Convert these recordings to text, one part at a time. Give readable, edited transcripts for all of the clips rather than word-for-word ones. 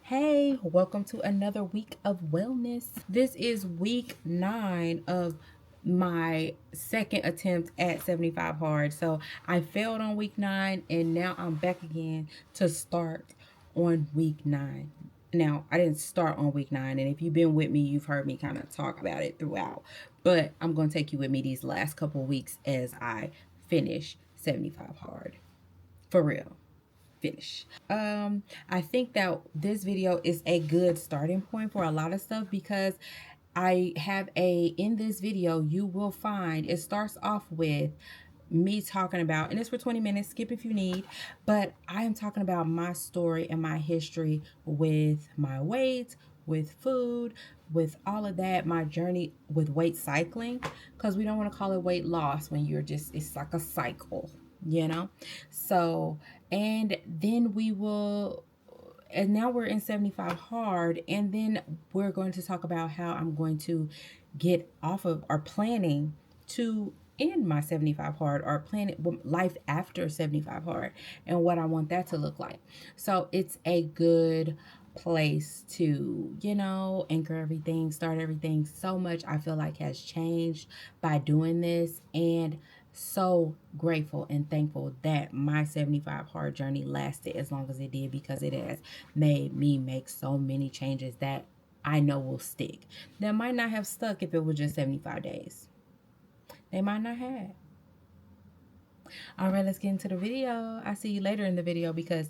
Hey, welcome to another week of wellness. This is week 9 of my second attempt at 75 hard. So I failed on week 9 and now I'm back again to start on week 9. Now, I didn't start on week 9, and if you've been with me, you've heard me kind of talk about it throughout. But I'm going to take you with me these last couple weeks as I finish 75 hard. For real. Finish. I think that this video is a good starting point for a lot of stuff because I have in this video, you will find it starts off with me talking about, and it's for 20 minutes, skip if you need, but I am talking about my story and my history with my weight, with food, with all of that, my journey with weight cycling, because we don't want to call it weight loss when you're just, it's like a cycle, you know? So, and then we will, and now we're in 75 hard, and then we're going to talk about how I'm going to get off of, or planning to end my 75 hard, or planning life after 75 hard, and what I want that to look like. So it's a good place to, anchor everything, start everything. So much I feel like has changed by doing this, and so grateful and thankful that my 75 hard journey lasted as long as it did, because it has made me make so many changes that I know will stick. That might not have stuck if it was just 75 days. They might not have. All right, let's get into the video. I'll see you later in the video because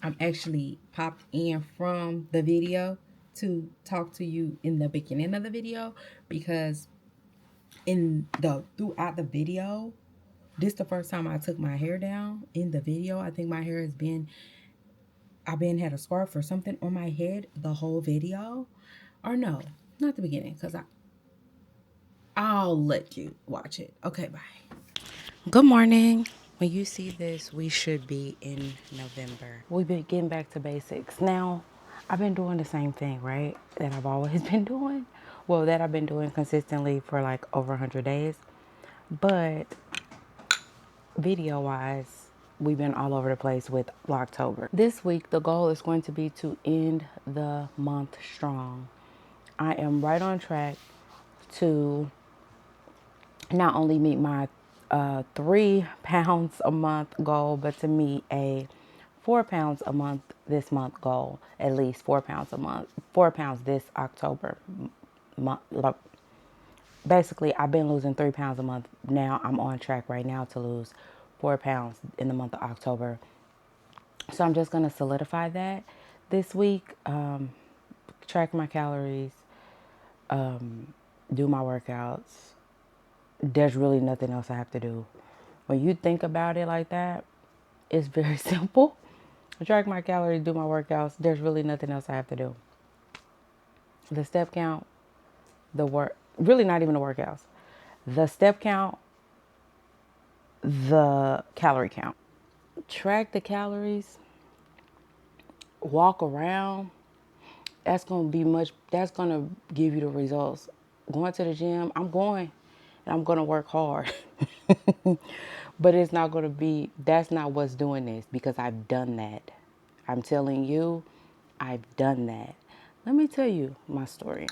I'm actually popped in from the video to talk to you in the beginning of the video, because throughout the video, this is the first time I took my hair down in the video. I think my hair I've had a scarf or something on my head the whole video. Or no, not the beginning, because I'll let you watch it. Okay, bye. Good morning. When you see this, we should be in November. We've been getting back to basics. Now, I've been doing the same thing, right? That I've always been doing. Well, that I've been doing consistently for like over 100 days. But video-wise, we've been all over the place with October. This week, the goal is going to be to end the month strong. I am right on track to not only meet my 3 pounds a month goal, but to meet a 4 pounds a month this month goal. At least 4 pounds a month, 4 pounds this October month. Basically, I've been losing 3 pounds a month. Now I'm on track right now to lose 4 pounds in the month of October. So I'm just going to solidify that this week. Track my calories, do my workouts. There's really nothing else I have to do. When you think about it like that, it's very simple. Track my calories, do my workouts. There's really nothing else I have to do. The step count, really not even the workouts. The step count, the calorie count. Track the calories, walk around. That's going to give you the results. Going to the gym, I'm going, and I'm going to work hard. But it's not going to be, that's not what's doing this, because I've done that. I'm telling you, I've done that. Let me tell you my story.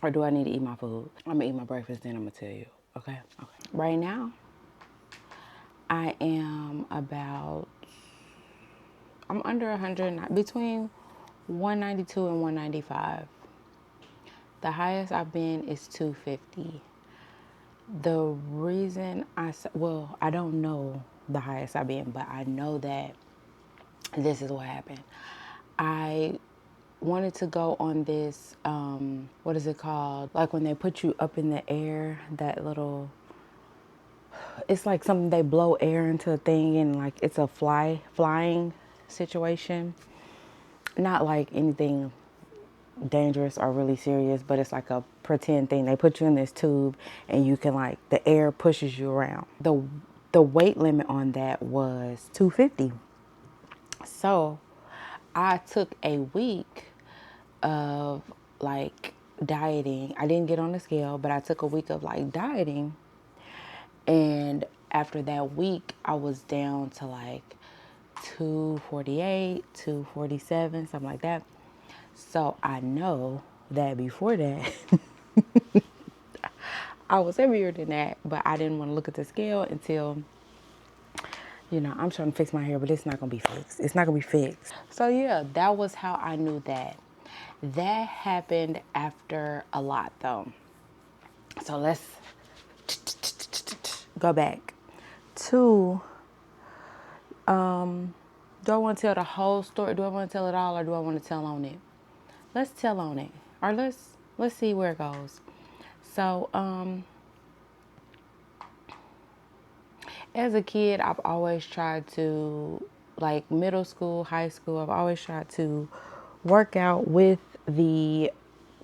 Or do I need to eat my food? I'm going to eat my breakfast, then I'm going to tell you. Okay? Right now, I am I'm under 100, between 192 and 195. The highest I've been is 250. The reason I don't know the highest I've been, but I know that this is what happened. I wanted to go on this, what is it called? Like when they put you up in the air, that little, it's like something they blow air into a thing, and like it's a flying situation. Not like anything dangerous or really serious, but it's like a pretend thing. They put you in this tube and you can, like, the air pushes you around. The weight limit on that was 250. So I took a week of like dieting. I didn't get on the scale, but I took a week of like dieting. And after that week, I was down to like 248, 247, something like that. So I know that before that, I was heavier than that, but I didn't want to look at the scale until, I'm trying to fix my hair, but it's not going to be fixed. It's not going to be fixed. So yeah, that was how I knew that. That happened after a lot though. So let's go back to, do I want to tell the whole story? Do I want to tell it all, or do I want to tell on it? Let's tell on it, or let's see where it goes. So, as a kid, I've always tried to, like middle school, high school, I've always tried to work out with the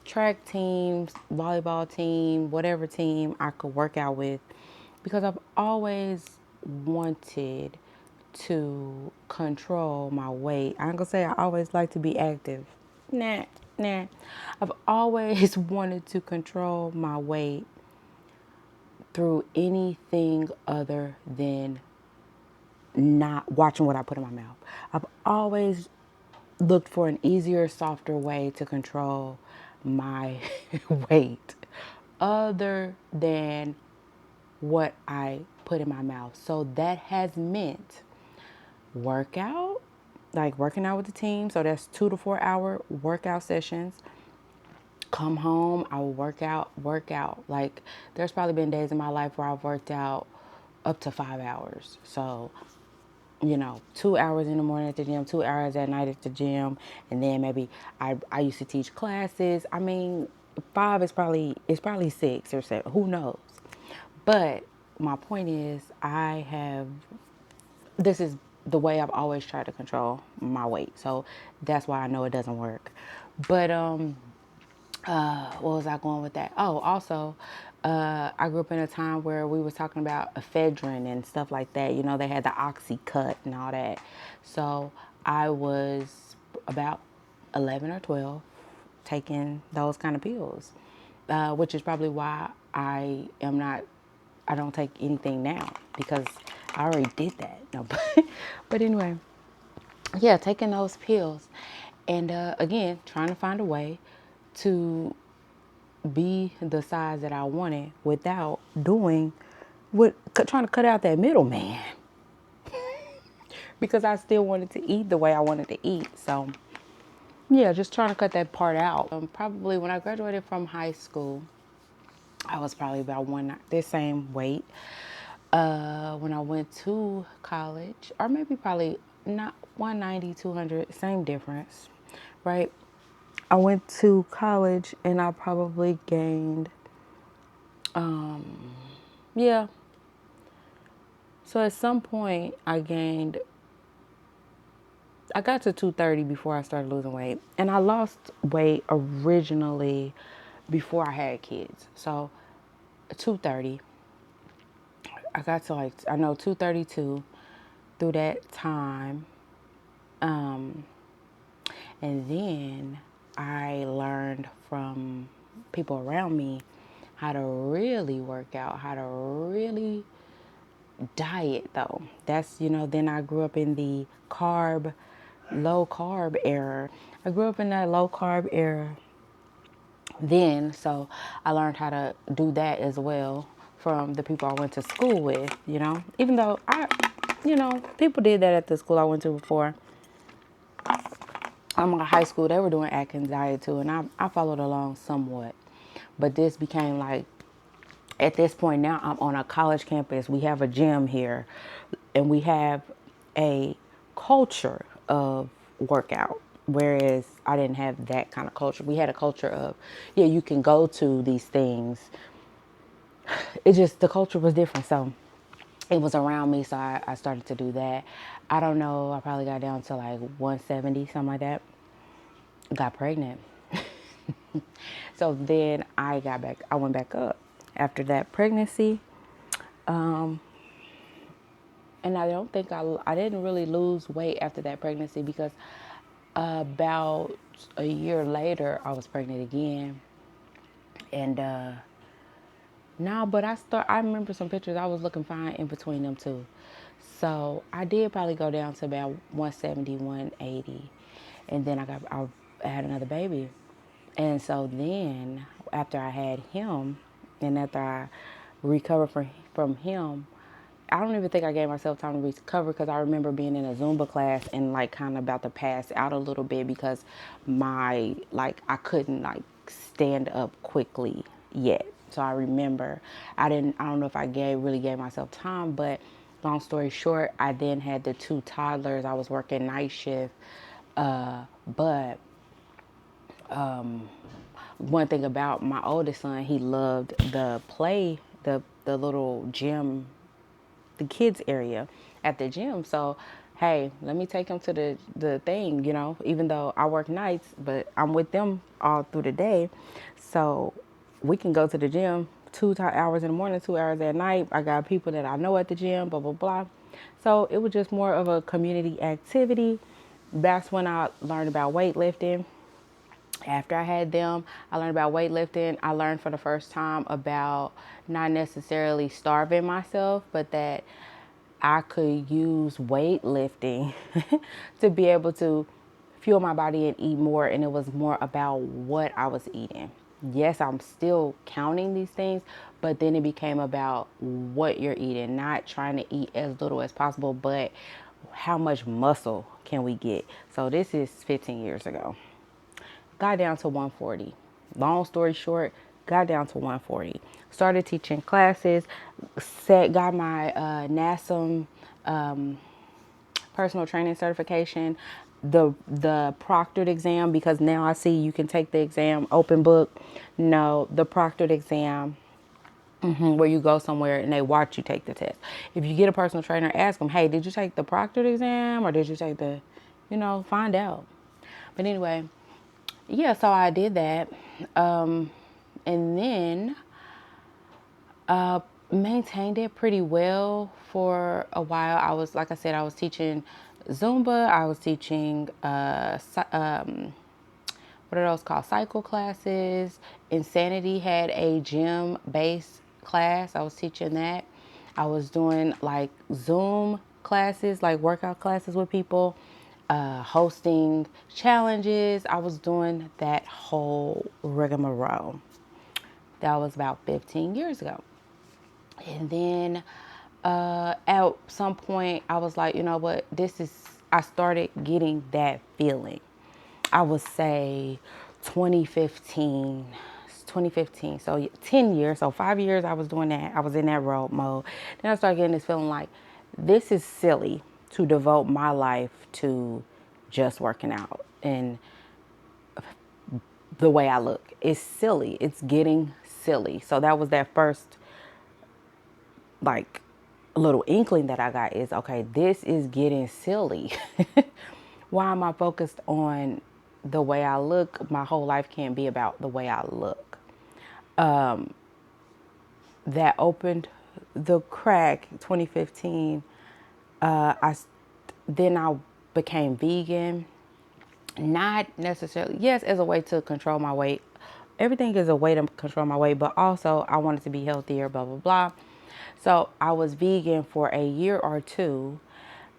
track teams, volleyball team, whatever team I could work out with, because I've always wanted to control my weight. I ain't gonna say I always like to be active. Nah, nah. I've always wanted to control my weight through anything other than not watching what I put in my mouth. I've always looked for an easier, softer way to control my weight other than what I put in my mouth. So that has meant workout, like working out with the team. So that's 2 to 4 hour workout sessions. Come home, I will work out. Like there's probably been days in my life where I've worked out up to 5 hours. So 2 hours in the morning at the gym, 2 hours at night at the gym, and then maybe I used to teach classes. I mean, five is probably 6 or 7. Who knows? But my point is, this is the way I've always tried to control my weight. So that's why I know it doesn't work. But what was I going with that? Oh, also, I grew up in a time where we was talking about ephedrine and stuff like that. They had the Oxycut and all that. So I was about 11 or 12 taking those kind of pills, which is probably why I don't take anything now, because I already did that. No, but anyway, yeah, taking those pills. And again, trying to find a way to be the size that I wanted without trying to cut out that middleman, because I still wanted to eat the way I wanted to eat. So yeah, just trying to cut that part out. Probably when I graduated from high school, I was probably about the same weight. When I went to college, or maybe probably not 190, 200, same difference, right? I went to college and I probably gained, yeah. So at some point I got to 230 before I started losing weight. And I lost weight originally before I had kids. So 230. I got to I know 232 through that time. And then I learned from people around me how to really work out, how to really diet though. Then I grew up in the low carb era. I grew up in that low carb era then, so I learned how to do that as well from the people I went to school with, even though people did that at the school I went to before. I'm in high school, they were doing Atkins diet too, and I followed along somewhat. But this became like, at this point now, I'm on a college campus. We have a gym here, and we have a culture of workout. Whereas I didn't have that kind of culture. We had a culture of, yeah, you can go to these things. The culture was different. So it was around me. So I started to do that. I don't know. I probably got down to like 170, something like that. Got pregnant. So then I went back up after that pregnancy. And I don't think I didn't really lose weight after that pregnancy, because about a year later I was pregnant again. And no, but I remember some pictures. I was looking fine in between them two. So I did probably go down to about 170, 180. And then I had another baby. And so then after I had him and after I recovered from him, I don't even think I gave myself time to recover because I remember being in a Zumba class and like kind of about to pass out a little bit because I couldn't like stand up quickly yet. So I remember I don't know if I really gave myself time, but long story short, I then had the two toddlers. I was working night shift. But one thing about my oldest son, he loved the little gym, the kids area at the gym. So, hey, let me take him to the thing, even though I work nights, but I'm with them all through the day. So we can go to the gym 2 hours in the morning, 2 hours at night. I got people that I know at the gym, blah, blah, blah. So it was just more of a community activity. That's when I learned about weightlifting. After I had them, I learned about weightlifting. I learned for the first time about not necessarily starving myself, but that I could use weightlifting to be able to fuel my body and eat more. And it was more about what I was eating. Yes, I'm still counting these things, but then it became about what you're eating, not trying to eat as little as possible, but how much muscle can we get? So this is 15 years ago. Got down to 140. Long story short, got down to 140. Started teaching classes, got my NASM personal training certification, the proctored exam, because now I see you can take the exam open book. No, the proctored exam, where you go somewhere and they watch you take the test. If you get a personal trainer, ask them, hey, did you take the proctored exam or did you take the, find out. But anyway, yeah, so I did that. And then maintained it pretty well for a while. Like I said, I was teaching Zumba. I was teaching, what are those called? Cycle classes. Insanity had a gym-based class. I was teaching that. I was doing like Zoom classes, like workout classes with people, hosting challenges. I was doing that whole rigmarole. That was about 15 years ago. And then at some point, I was like, you know what? I started getting that feeling. I would say 2015. 2015. So 10 years. So 5 years I was doing that. I was in that road mode. Then I started getting this feeling like this is silly to devote my life to just working out and the way I look. It's silly. It's getting silly. So that was that first like little inkling that I got is, okay, this is getting silly. Why am I focused on the way I look? My whole life can't be about the way I look. That opened the crack 2015. Then I became vegan. Not necessarily, yes, as a way to control my weight. Everything is a way to control my weight, but also I wanted to be healthier, blah, blah, blah. So I was vegan for a year or two.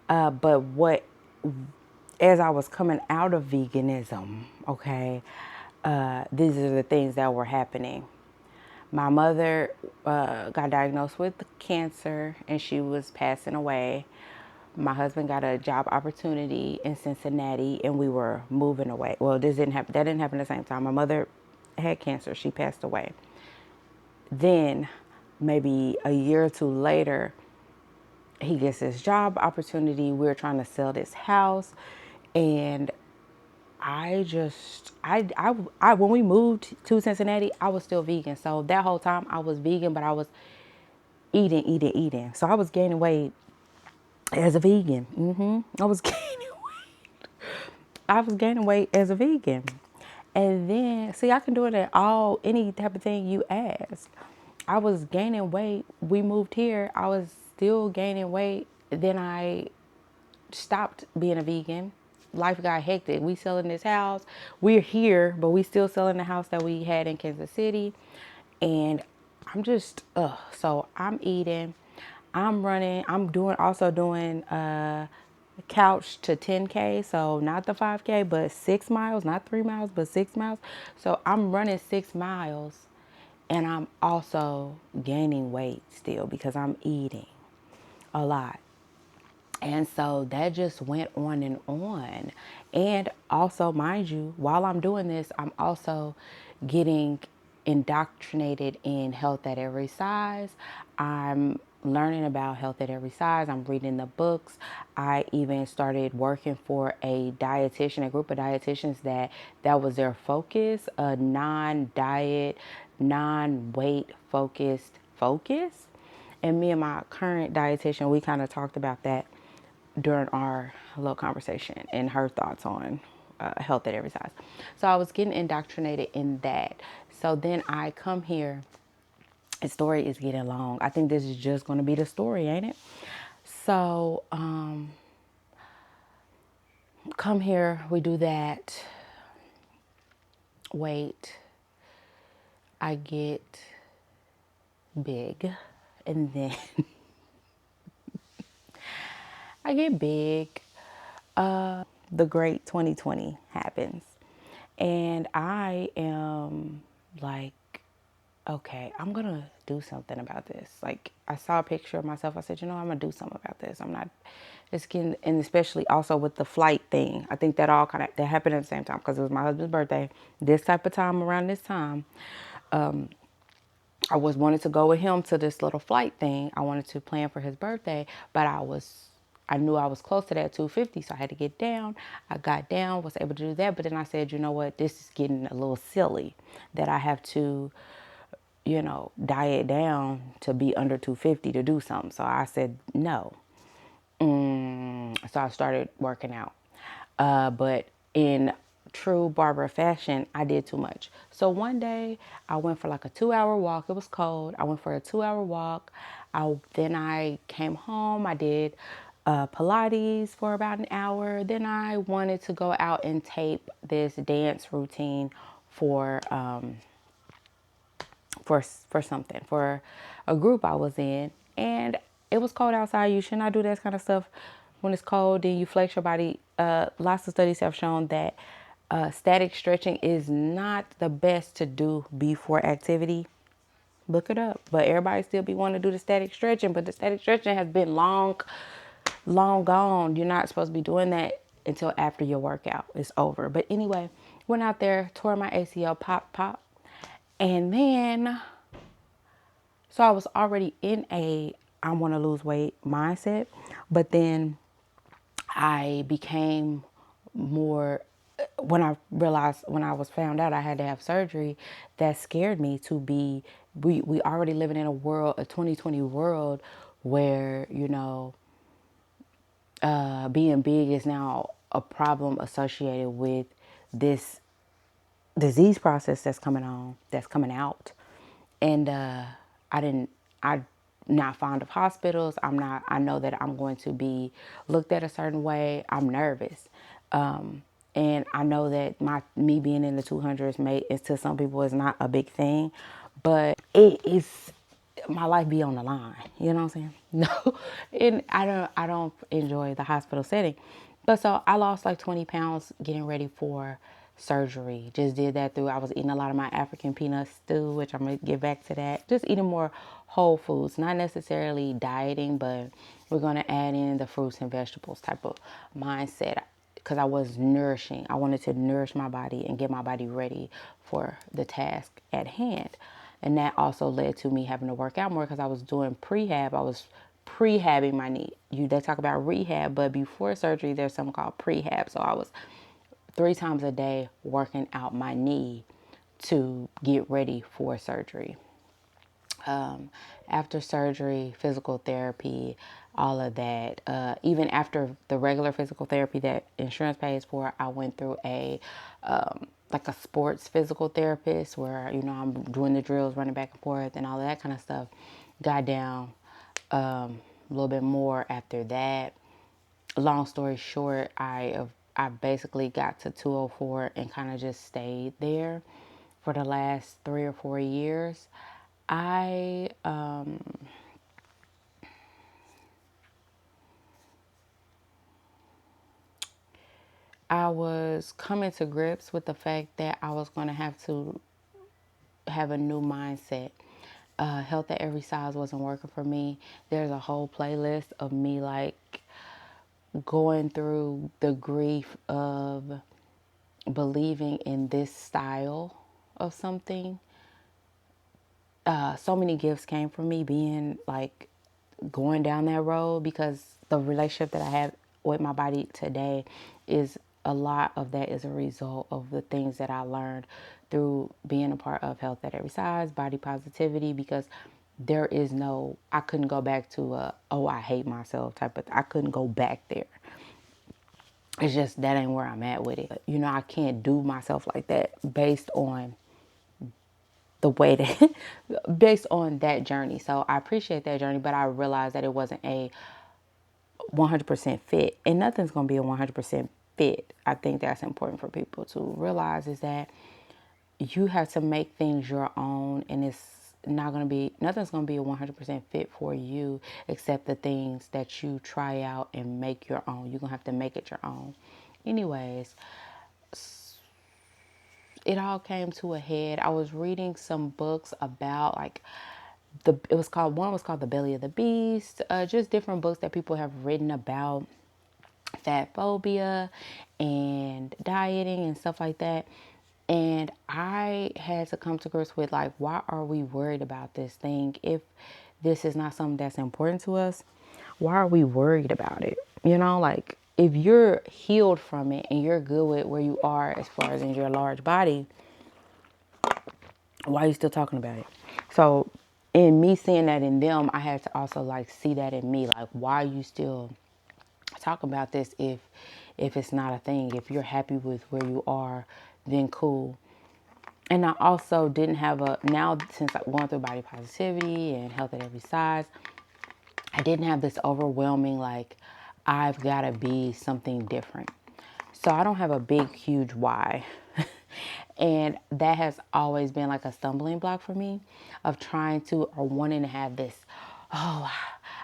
But as I was coming out of veganism, okay, these are the things that were happening. My mother got diagnosed with cancer and she was passing away. My husband got a job opportunity in Cincinnati and we were moving away. Well, that didn't happen at the same time. My mother had cancer. She passed away. Then maybe a year or two later, he gets this job opportunity. We're trying to sell this house. And when we moved to Cincinnati, I was still vegan. So that whole time I was vegan, but I was eating. So I was gaining weight as a vegan. I was gaining weight as a vegan. And then, see, I can do it at any type of thing you ask. I was gaining weight. We moved here. I was still gaining weight. Then I stopped being a vegan. Life got hectic. We selling this house. We're here, but we still selling the house that we had in Kansas City. And I'm just, so I'm eating. also doing couch to 10K. So not the 5K, but 6 miles, not 3 miles, but 6 miles. So I'm running 6 miles and I'm also gaining weight still because I'm eating a lot. And so that just went on and on. And also, mind you, while I'm doing this, I'm also getting indoctrinated in health at every size. I'm learning about health at every size. I'm reading the books. I even started working for a dietitian, a group of dietitians that was their focus, a non-diet, non-weight focus. And me and my current dietitian, we kind of talked about that during our little conversation and her thoughts on health at every size. So I was getting indoctrinated in that. So then I come here. The story is getting long. I think this is just going to be the story, ain't it? So come here. We do that. Wait. I get big. And then I get big. The great 2020 happens. And I am like, okay, I'm going to do something about this. Like, I saw a picture of myself. I said, I'm going to do something about this. I'm not, it's getting, and especially also with the flight thing. I think that all that happened at the same time because it was my husband's birthday. This type of time, around this time, I was wanted to go with him to this little flight thing. I wanted to plan for his birthday, but I knew I was close to that 250, so I had to get down. I got down, was able to do that, but then I said, you know what, this is getting a little silly that I have to, diet down to be under 250 to do something. So I said no. So I started working out. But in true Barbara fashion, I did too much. So one day I went for like a 2 hour walk. It was cold. I went for a 2 hour walk. Then I came home. I did Pilates for about an hour. Then I wanted to go out and tape this dance routine for something for a group I was in, and it was cold outside. You should not do that kind of stuff when it's cold. Then you flex your body. Lots of studies have shown that static stretching is not the best to do before activity. Look it up. But everybody still be wanting to do the static stretching, but the static stretching has been long gone. You're not supposed to be doing that until after your workout is over. But anyway, went out there, tore my ACL, pop, and then so I was already in I want to lose weight mindset, but then I became more when I realized when I was found out I had to have surgery, that scared me to be we already living in a 2020 world where, being big is now a problem associated with this disease process that's coming out. And I'm not fond of hospitals. I know that I'm going to be looked at a certain way. I'm nervous. And I know that me being in the 200s is to some people is not a big thing, but it is, my life be on the line. You know what I'm saying? No, and I don't enjoy the hospital setting. But so I lost like 20 pounds getting ready for surgery. Just did that I was eating a lot of my African peanut stew, which I'm going to get back to that. Just eating more whole foods, not necessarily dieting, but we're going to add in the fruits and vegetables type of mindset because I was nourishing. I wanted to nourish my body and get my body ready for the task at hand. And that also led to me having to work out more because I was doing prehab. I was prehabbing my knee. They talk about rehab, but before surgery, there's something called prehab. So I was 3 times a day working out my knee to get ready for surgery. After surgery, physical therapy, all of that. Even after the regular physical therapy that insurance pays for, I went through like a sports physical therapist where, I'm doing the drills, running back and forth and all of that kind of stuff. Got down a little bit more after that. Long story short, I basically got to 204 and kind of just stayed there for the last 3 or 4 years. I I was coming to grips with the fact that I was going to have to have a new mindset. Health at every size wasn't working for me. There's a whole playlist of me like going through the grief of believing in this style of something. So many gifts came from me being like going down that road, because the relationship that I have with my body today is a lot of that is a result of the things that I learned through being a part of Health at Every Size, body positivity, because there is no, I couldn't go back to oh, I hate myself type of, I couldn't go back there. It's just that ain't where I'm at with it. You know, I can't do myself like that based on the way that based on that journey. So I appreciate that journey, but I realized that it wasn't a 100% fit, and nothing's going to be a 100% fit. I think that's important for people to realize, is that you have to make things your own, and it's not going to be, nothing's going to be a 100% fit for you except the things that you try out and make your own. You're going to have to make it your own. Anyways, it all came to a head. I was reading some books about like it was called, one was called The Belly of the Beast, just different books that people have written about fat phobia and dieting and stuff like that. And I had to come to grips with like, why are we worried about this thing? If this is not something that's important to us, why are we worried about it? You know, like if you're healed from it and you're good with where you are as far as in your large body, why are you still talking about it? So in me seeing that in them, I had to also like see that in me. Like, why are you still talk about this if it's not a thing? If you're happy with where you are, then cool. And I also didn't have now since I'm going through body positivity and health at every size, I didn't have this overwhelming like, I've got to be something different. So I don't have a big huge why. And that has always been like a stumbling block for me, of trying to or wanting to have this, oh,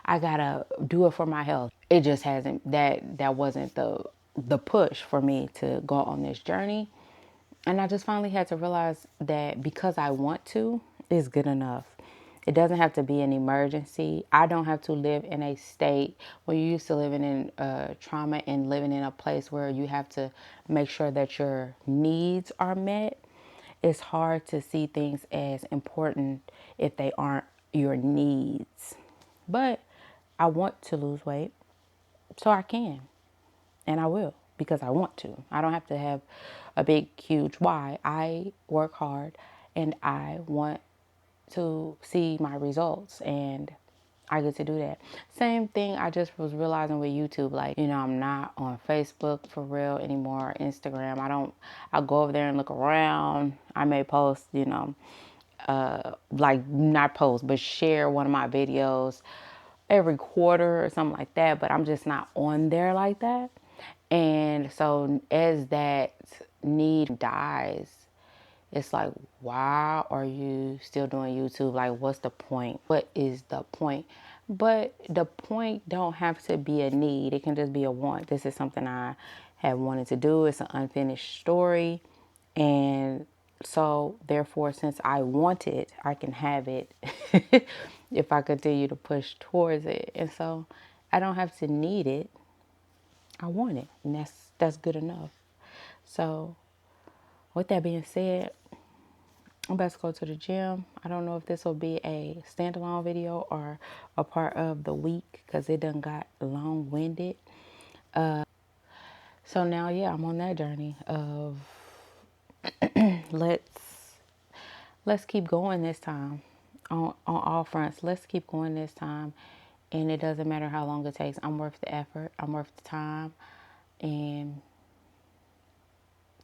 I gotta do it for my health. It just hasn't, that wasn't the push for me to go on this journey. And I just finally had to realize that because I want to is good enough. It doesn't have to be an emergency. I don't have to live in a state where you used to living in trauma and living in a place where you have to make sure that your needs are met. It's hard to see things as important if they aren't your needs. But I want to lose weight, so I can. And I will, because I want to. I don't have to have a big, huge why. I work hard and I want to see my results, and I get to do that. Same thing I just was realizing with YouTube. Like, you know, I'm not on Facebook for real anymore, Instagram. I go over there and look around. I may post, you know, like not post, but share one of my videos every quarter or something like that. But I'm just not on there like that. And so as that need dies, it's like, why are you still doing YouTube? Like, what's the point? What is the point? But the point don't have to be a need. It can just be a want. This is something I have wanted to do. It's an unfinished story. And so therefore, since I want it, I can have it if I continue to push towards it. And so I don't have to need it. I want it. And that's good enough. So with that being said, I'm about to go to the gym. I don't know if this will be a standalone video or a part of the week, because it done got long-winded. So now, yeah, I'm on that journey of let's keep going this time on all fronts. Let's keep going this time, and it doesn't matter how long it takes. I'm worth the effort. I'm worth the time. And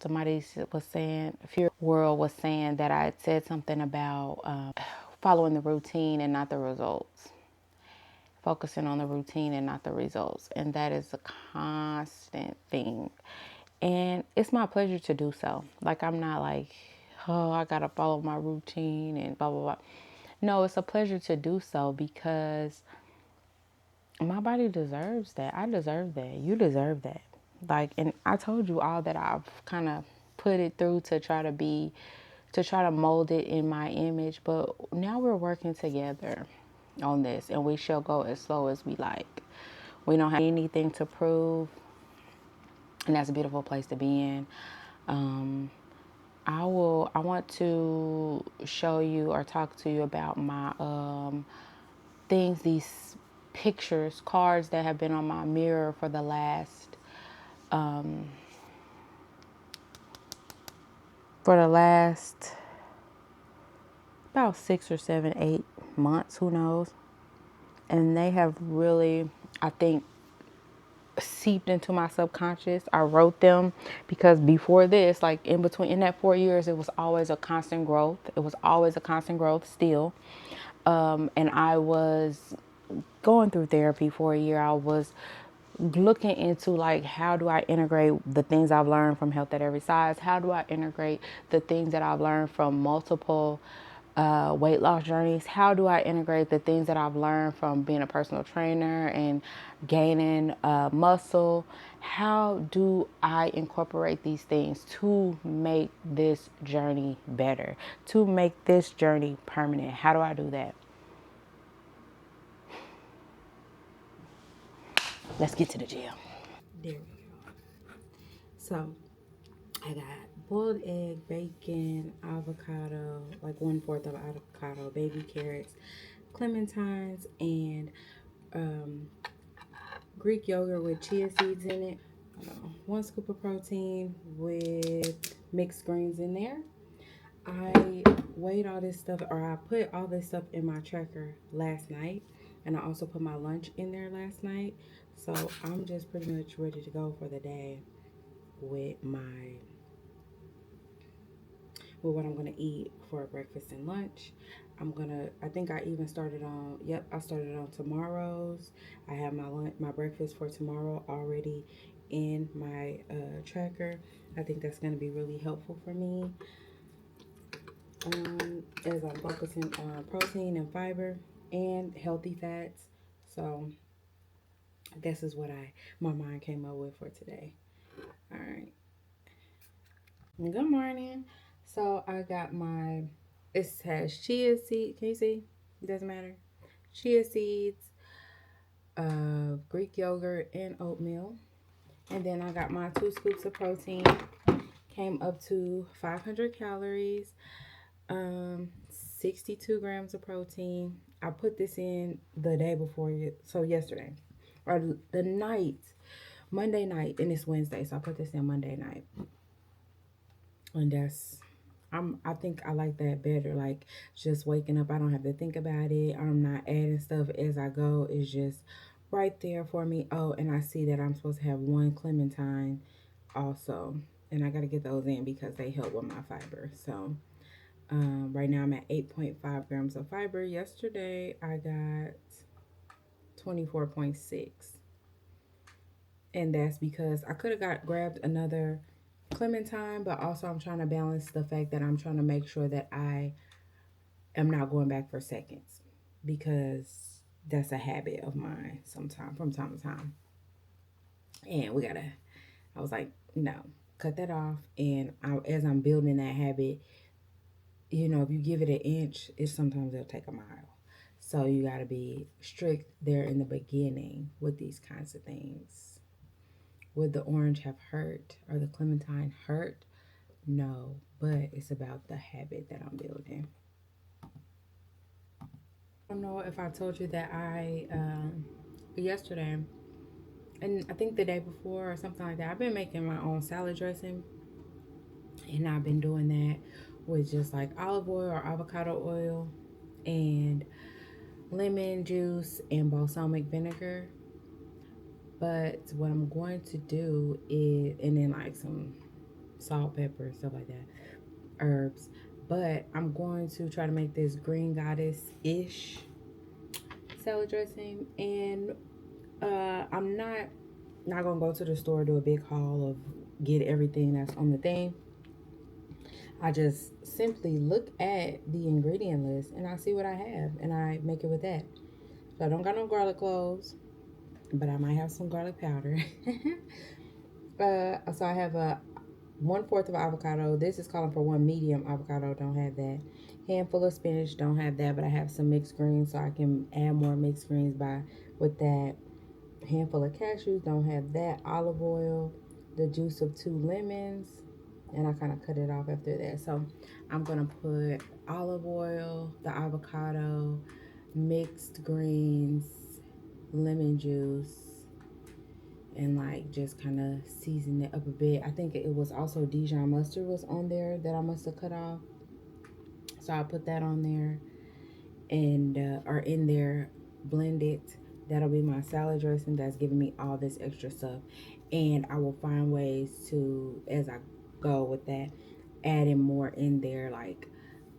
somebody was saying, Fear World was saying that I had said something about following the routine and not the results. Focusing on the routine and not the results. And that is a constant thing. And it's my pleasure to do so. Like, I'm not like, oh, I gotta follow my routine and blah, blah, blah. No, it's a pleasure to do so, because my body deserves that. I deserve that. You deserve that. Like, and I told you all that I've kind of put it through to try to mold it in my image. But now we're working together on this, and we shall go as slow as we like. We don't have anything to prove, and that's a beautiful place to be in. I want to show you or talk to you about my things, these pictures, cards that have been on my mirror for the last about 6 or 7, 8 months, who knows. And they have really, I think, seeped into my subconscious. I wrote them because before this, like in that 4 years, it was always a constant growth. It was always a constant growth still. And I was going through therapy for a year. I was looking into like, how do I integrate the things I've learned from Health at Every Size? How do I integrate the things that I've learned from multiple weight loss journeys? How do I integrate the things that I've learned from being a personal trainer and gaining muscle? How do I incorporate these things to make this journey better, to make this journey permanent? How do I do that? Let's get to the gym. There we go. So I got boiled egg, bacon, avocado, like 1/4 of avocado, baby carrots, clementines, and Greek yogurt with chia seeds in it. 1 scoop of protein with mixed greens in there. I weighed all this stuff, or I put all this stuff in my tracker last night, and I also put my lunch in there last night. So I'm just pretty much ready to go for the day with what I'm gonna eat for breakfast and lunch. I think I even started on, yep, I started on tomorrow's. I have my breakfast for tomorrow already in my tracker. I think that's gonna be really helpful for me as I'm focusing on protein and fiber and healthy fats. So this is what my mind came up with for today. All right. Good morning. So I got it has chia seed. Can you see? It doesn't matter. Chia seeds, Greek yogurt, and oatmeal. And then I got my 2 scoops of protein. Came up to 500 calories, 62 grams of protein. I put this in the day before, so yesterday, or the night, Monday night, and it's Wednesday, so I put this in Monday night. And I think I like that better. Like, just waking up, I don't have to think about it. I'm not adding stuff as I go. It's just right there for me. Oh, and I see that I'm supposed to have 1 clementine also. And I got to get those in because they help with my fiber. So right now I'm at 8.5 grams of fiber. Yesterday I got 24.6. And that's because I could have grabbed another clementine, but also I'm trying to balance the fact that I'm trying to make sure that I am not going back for seconds, because that's a habit of mine from time to time. And I was like, no, cut that off. And as I'm building that habit, if you give it an inch, sometimes it'll take a mile. So you got to be strict there in the beginning with these kinds of things. Would the orange have hurt or the clementine hurt? No, but it's about the habit that I'm building. I don't know if I told you that yesterday, and I think the day before or something like that, I've been making my own salad dressing, and I've been doing that with just like olive oil or avocado oil and lemon juice and balsamic vinegar. But what I'm going to do is, and then like some salt, pepper, stuff like that, herbs. But I'm going to try to make this green goddess-ish salad dressing, and I'm not gonna go to the store, do a big haul of get everything that's on the thing. I just simply look at the ingredient list and I see what I have and I make it with that. So I don't got no garlic cloves, but I might have some garlic powder. So I have a 1/4 of avocado. This is calling for one medium avocado. Don't have that. Handful of spinach. Don't have that, but I have some mixed greens, so I can add more mixed greens by with that. Handful of cashews. Don't have that. Olive oil. The juice of 2 lemons, and I kind of cut it off after that. So I'm gonna put olive oil, the avocado, mixed greens, lemon juice, and like just kind of season it up a bit. I think it was also Dijon mustard was on there that I must have cut off, so I put that on there and or in there, blend it. That'll be my salad dressing that's giving me all this extra stuff, and I will find ways to, as I go with that, add in more in there. Like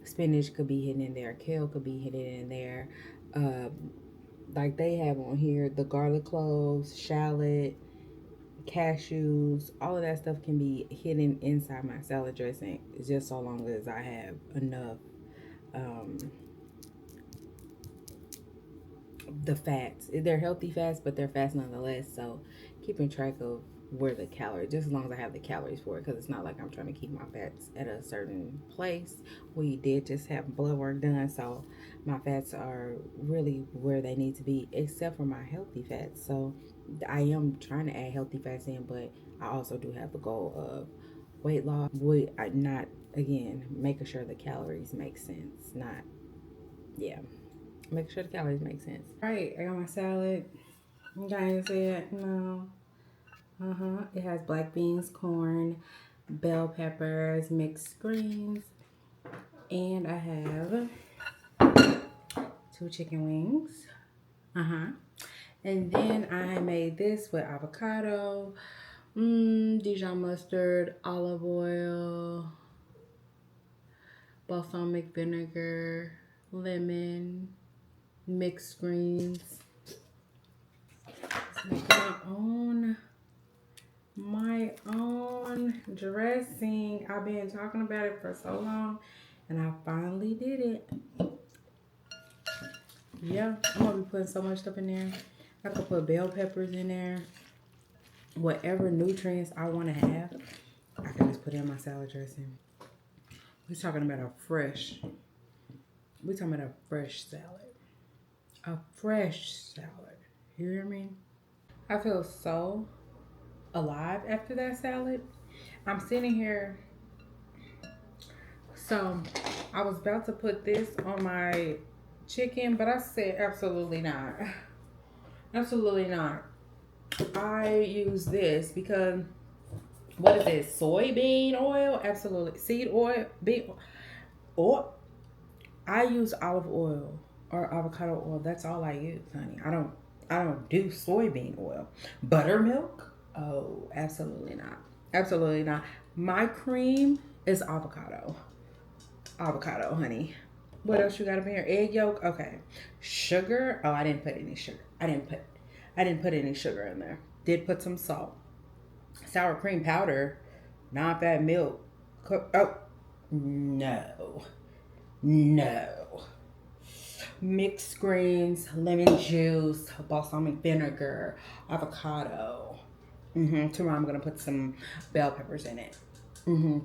spinach could be hidden in there, kale could be hidden in there, uh, like they have on here, the garlic cloves, shallot, cashews, all of that stuff can be hidden inside my salad dressing, just so long as I have enough um, the fats. They're healthy fats, but they're fats nonetheless. So keeping track of where the calories, just as long as I have the calories for it, because it's not like I'm trying to keep my fats at a certain place. We did just have blood work done, so my fats are really where they need to be, except for my healthy fats. So I am trying to add healthy fats in, but I also do have the goal of weight loss. Not again making sure the calories make sense. Not yeah. Make sure the calories make sense. All right, I got my salad. You guys see it? No. It has black beans, corn, bell peppers, mixed greens, and I have 2 chicken wings. And then I made this with avocado, Dijon mustard, olive oil, balsamic vinegar, lemon, mixed greens. Let's make my own dressing. I've been talking about it for so long, and I finally did it. Yeah, I'm gonna be putting so much stuff in there. I could put bell peppers in there. Whatever nutrients I want to have, I can just put in my salad dressing. We're talking about a fresh. We're talking about a fresh salad. A fresh salad. You hear me? I feel so alive after that salad. I'm sitting here. So I was about to put this on my chicken, but I said absolutely not. Absolutely not. I use this because what is this? Soybean oil? Absolutely. Seed oil, bean oil. I use olive oil or avocado oil. That's all I use, honey. I don't do soybean oil. Buttermilk? Oh, absolutely not. Absolutely not. My cream is avocado. Avocado, honey. What else you got up in here? Egg yolk. Okay. Sugar. Oh, I didn't put any sugar. I didn't put any sugar in there. Did put some salt. Sour cream powder. Non-fat milk. Oh, no. No. Mixed greens, lemon juice, balsamic vinegar, avocado. Tomorrow I'm gonna put some bell peppers in it.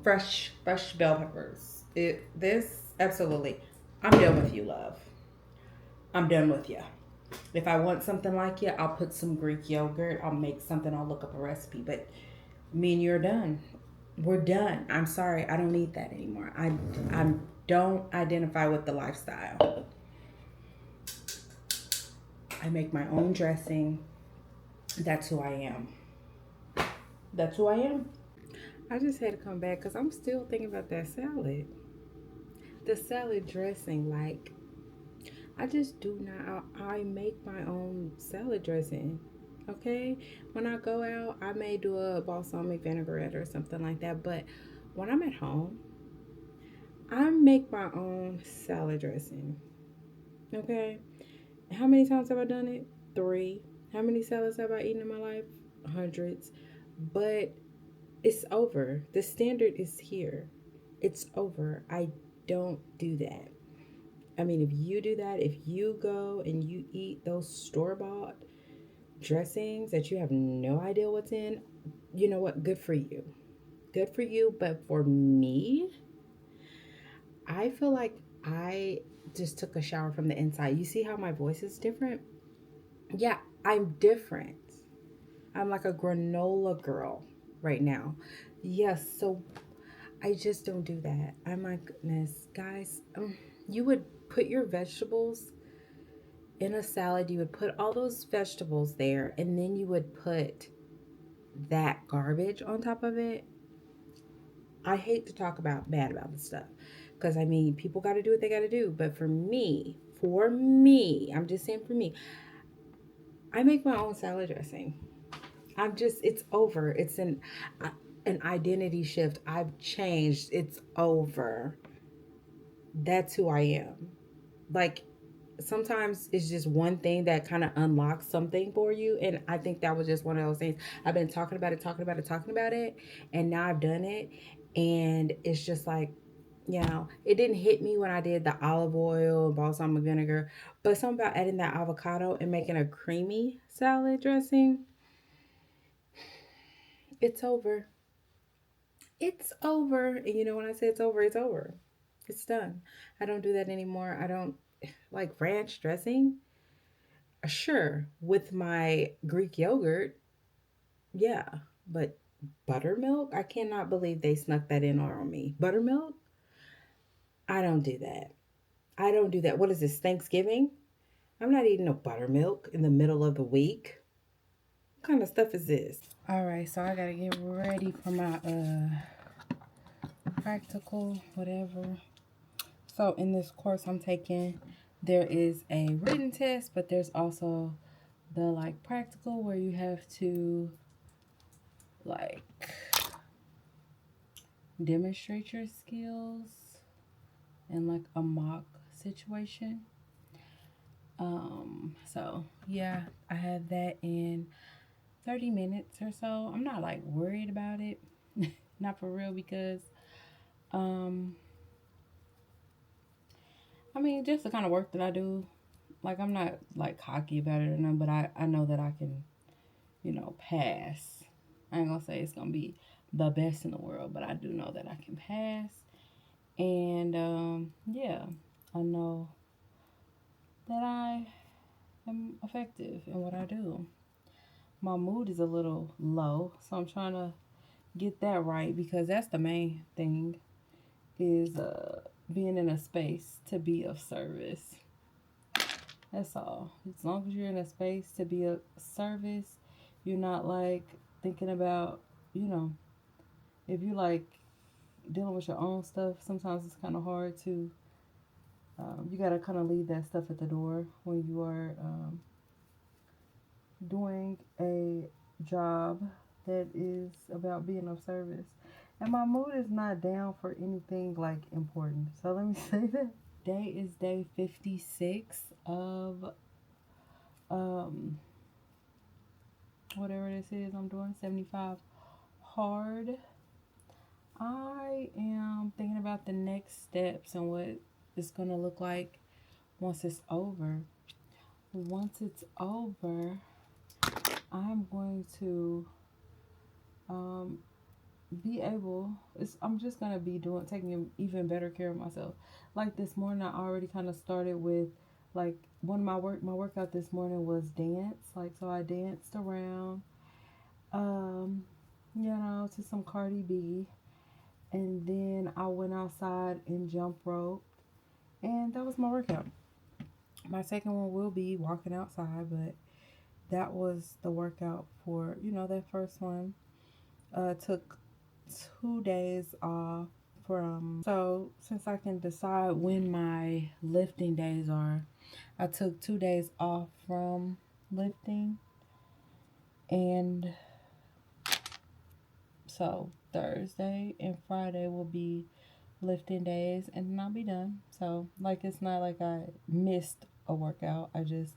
Fresh bell peppers. This absolutely. I'm done with you, love. I'm done with you. If I want something like you, I'll put some Greek yogurt. I'll make something. I'll look up a recipe. But me and you're done. We're done. I'm sorry. I don't need that anymore. I don't identify with the lifestyle. I make my own dressing. That's who I am. That's who I am. I just had to come back because I'm still thinking about that salad. The salad dressing, like, I just do not. I make my own salad dressing. Okay? When I go out, I may do a balsamic vinaigrette or something like that. But when I'm at home, I make my own salad dressing. Okay? How many times have I done it? 3. How many salads have I eaten in my life? Hundreds. But it's over. The standard is here. It's over. I don't do that. I mean, if you do that, if you go and you eat those store-bought dressings that you have no idea what's in, you know what? Good for you. Good for you. But for me, I feel like I just took a shower from the inside. You see how my voice is different? Yeah, I'm different. I'm like a granola girl right now. Yes, so I just don't do that. Oh my goodness, guys. You would put your vegetables in a salad, you would put all those vegetables there, and then you would put that garbage on top of it. I hate to talk about bad about this stuff because I mean, people got to do what they got to do. But for me, I'm just saying for me, I make my own salad dressing. It's over. An identity shift. I've changed. It's over. That's who I am. Like, sometimes it's just one thing that kind of unlocks something for you. And I think that was just one of those things. I've been talking about it, talking about it, talking about it. And now I've done it. And it's just like, it didn't hit me when I did the olive oil and balsamic vinegar. But something about adding that avocado and making a creamy salad dressing, it's over. It's over. And you know, when I say it's over, it's over. It's done. I don't do that anymore. I don't like ranch dressing. Sure, with my Greek yogurt, yeah, but buttermilk? I cannot believe they snuck that in on me. Buttermilk? I don't do that. I don't do that. What is this, Thanksgiving? I'm not eating no buttermilk in the middle of the week. What kind of stuff is this? All right, so I gotta get ready for my practical, whatever. So in this course I'm taking, there is a written test, but there's also the like practical where you have to like demonstrate your skills in like a mock situation. So yeah, I have that in 30 minutes or so. I'm not like worried about it. Not for real because um I mean just the kind of work that I do, like I'm not like cocky about it or nothing, but I know that I can, pass. I ain't gonna say it's gonna be the best in the world, but I do know that I can pass. And yeah, I know that I am effective in what I do. My mood is a little low, so I'm trying to get that right because that's the main thing is being in a space to be of service. That's all. As long as you're in a space to be of service, you're not like thinking about, you know, if you like dealing with your own stuff, sometimes it's kind of hard to, you got to kind of leave that stuff at the door when you are doing a job that is about being of service. And my mood is not down for anything like important. So let me say that. Day is day 56 of whatever this is I'm doing, 75 hard. I am thinking about the next steps and what it's going to look like once it's over. Once it's over, I'm going to um, be able, I'm just going to be taking even better care of myself. Like this morning, I already kind of started with like one of my workout this morning was dance. Like, so I danced around, to some Cardi B. And then I went outside and jump rope. And that was my workout. My second one will be walking outside, but that was the workout for, that first one. Took 2 days off from, so since I can decide when my lifting days are, I took 2 days off from lifting. And so Thursday and Friday will be lifting days and then I'll be done. So like it's not like I missed a workout. I just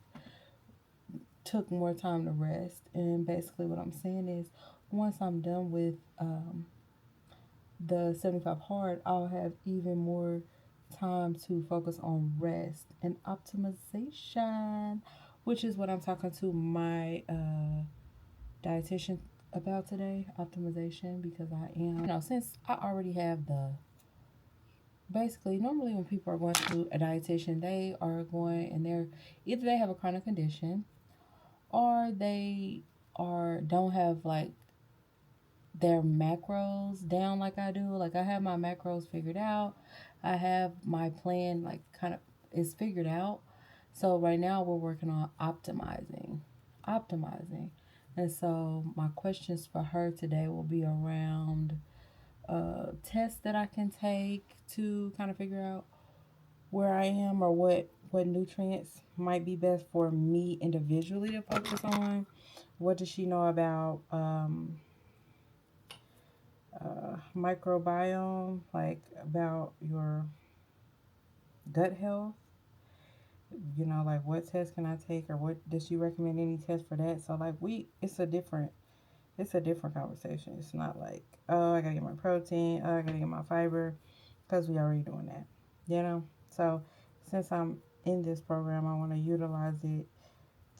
took more time to rest. And basically what I'm saying is once I'm done with the 75 hard, I'll have even more time to focus on rest and optimization, which is what I'm talking to my dietitian about today, optimization, because I am, since I already have basically, normally when people are going to a dietitian, they are going and they're either they have a chronic condition or they don't have like their macros down like I do. Like I have my macros figured out. I have my plan like kind of is figured out. So right now we're working on optimizing. And so my questions for her today will be around tests that I can take to kind of figure out where I am or what nutrients might be best for me individually to focus on. What does she know about microbiome, like about your gut health? Like what test can I take, or what does she recommend any test for that? So like it's a different conversation. It's not like, oh, I gotta get my protein, oh, I gotta get my fiber, because we already doing that, So since I'm in this program, I want to utilize it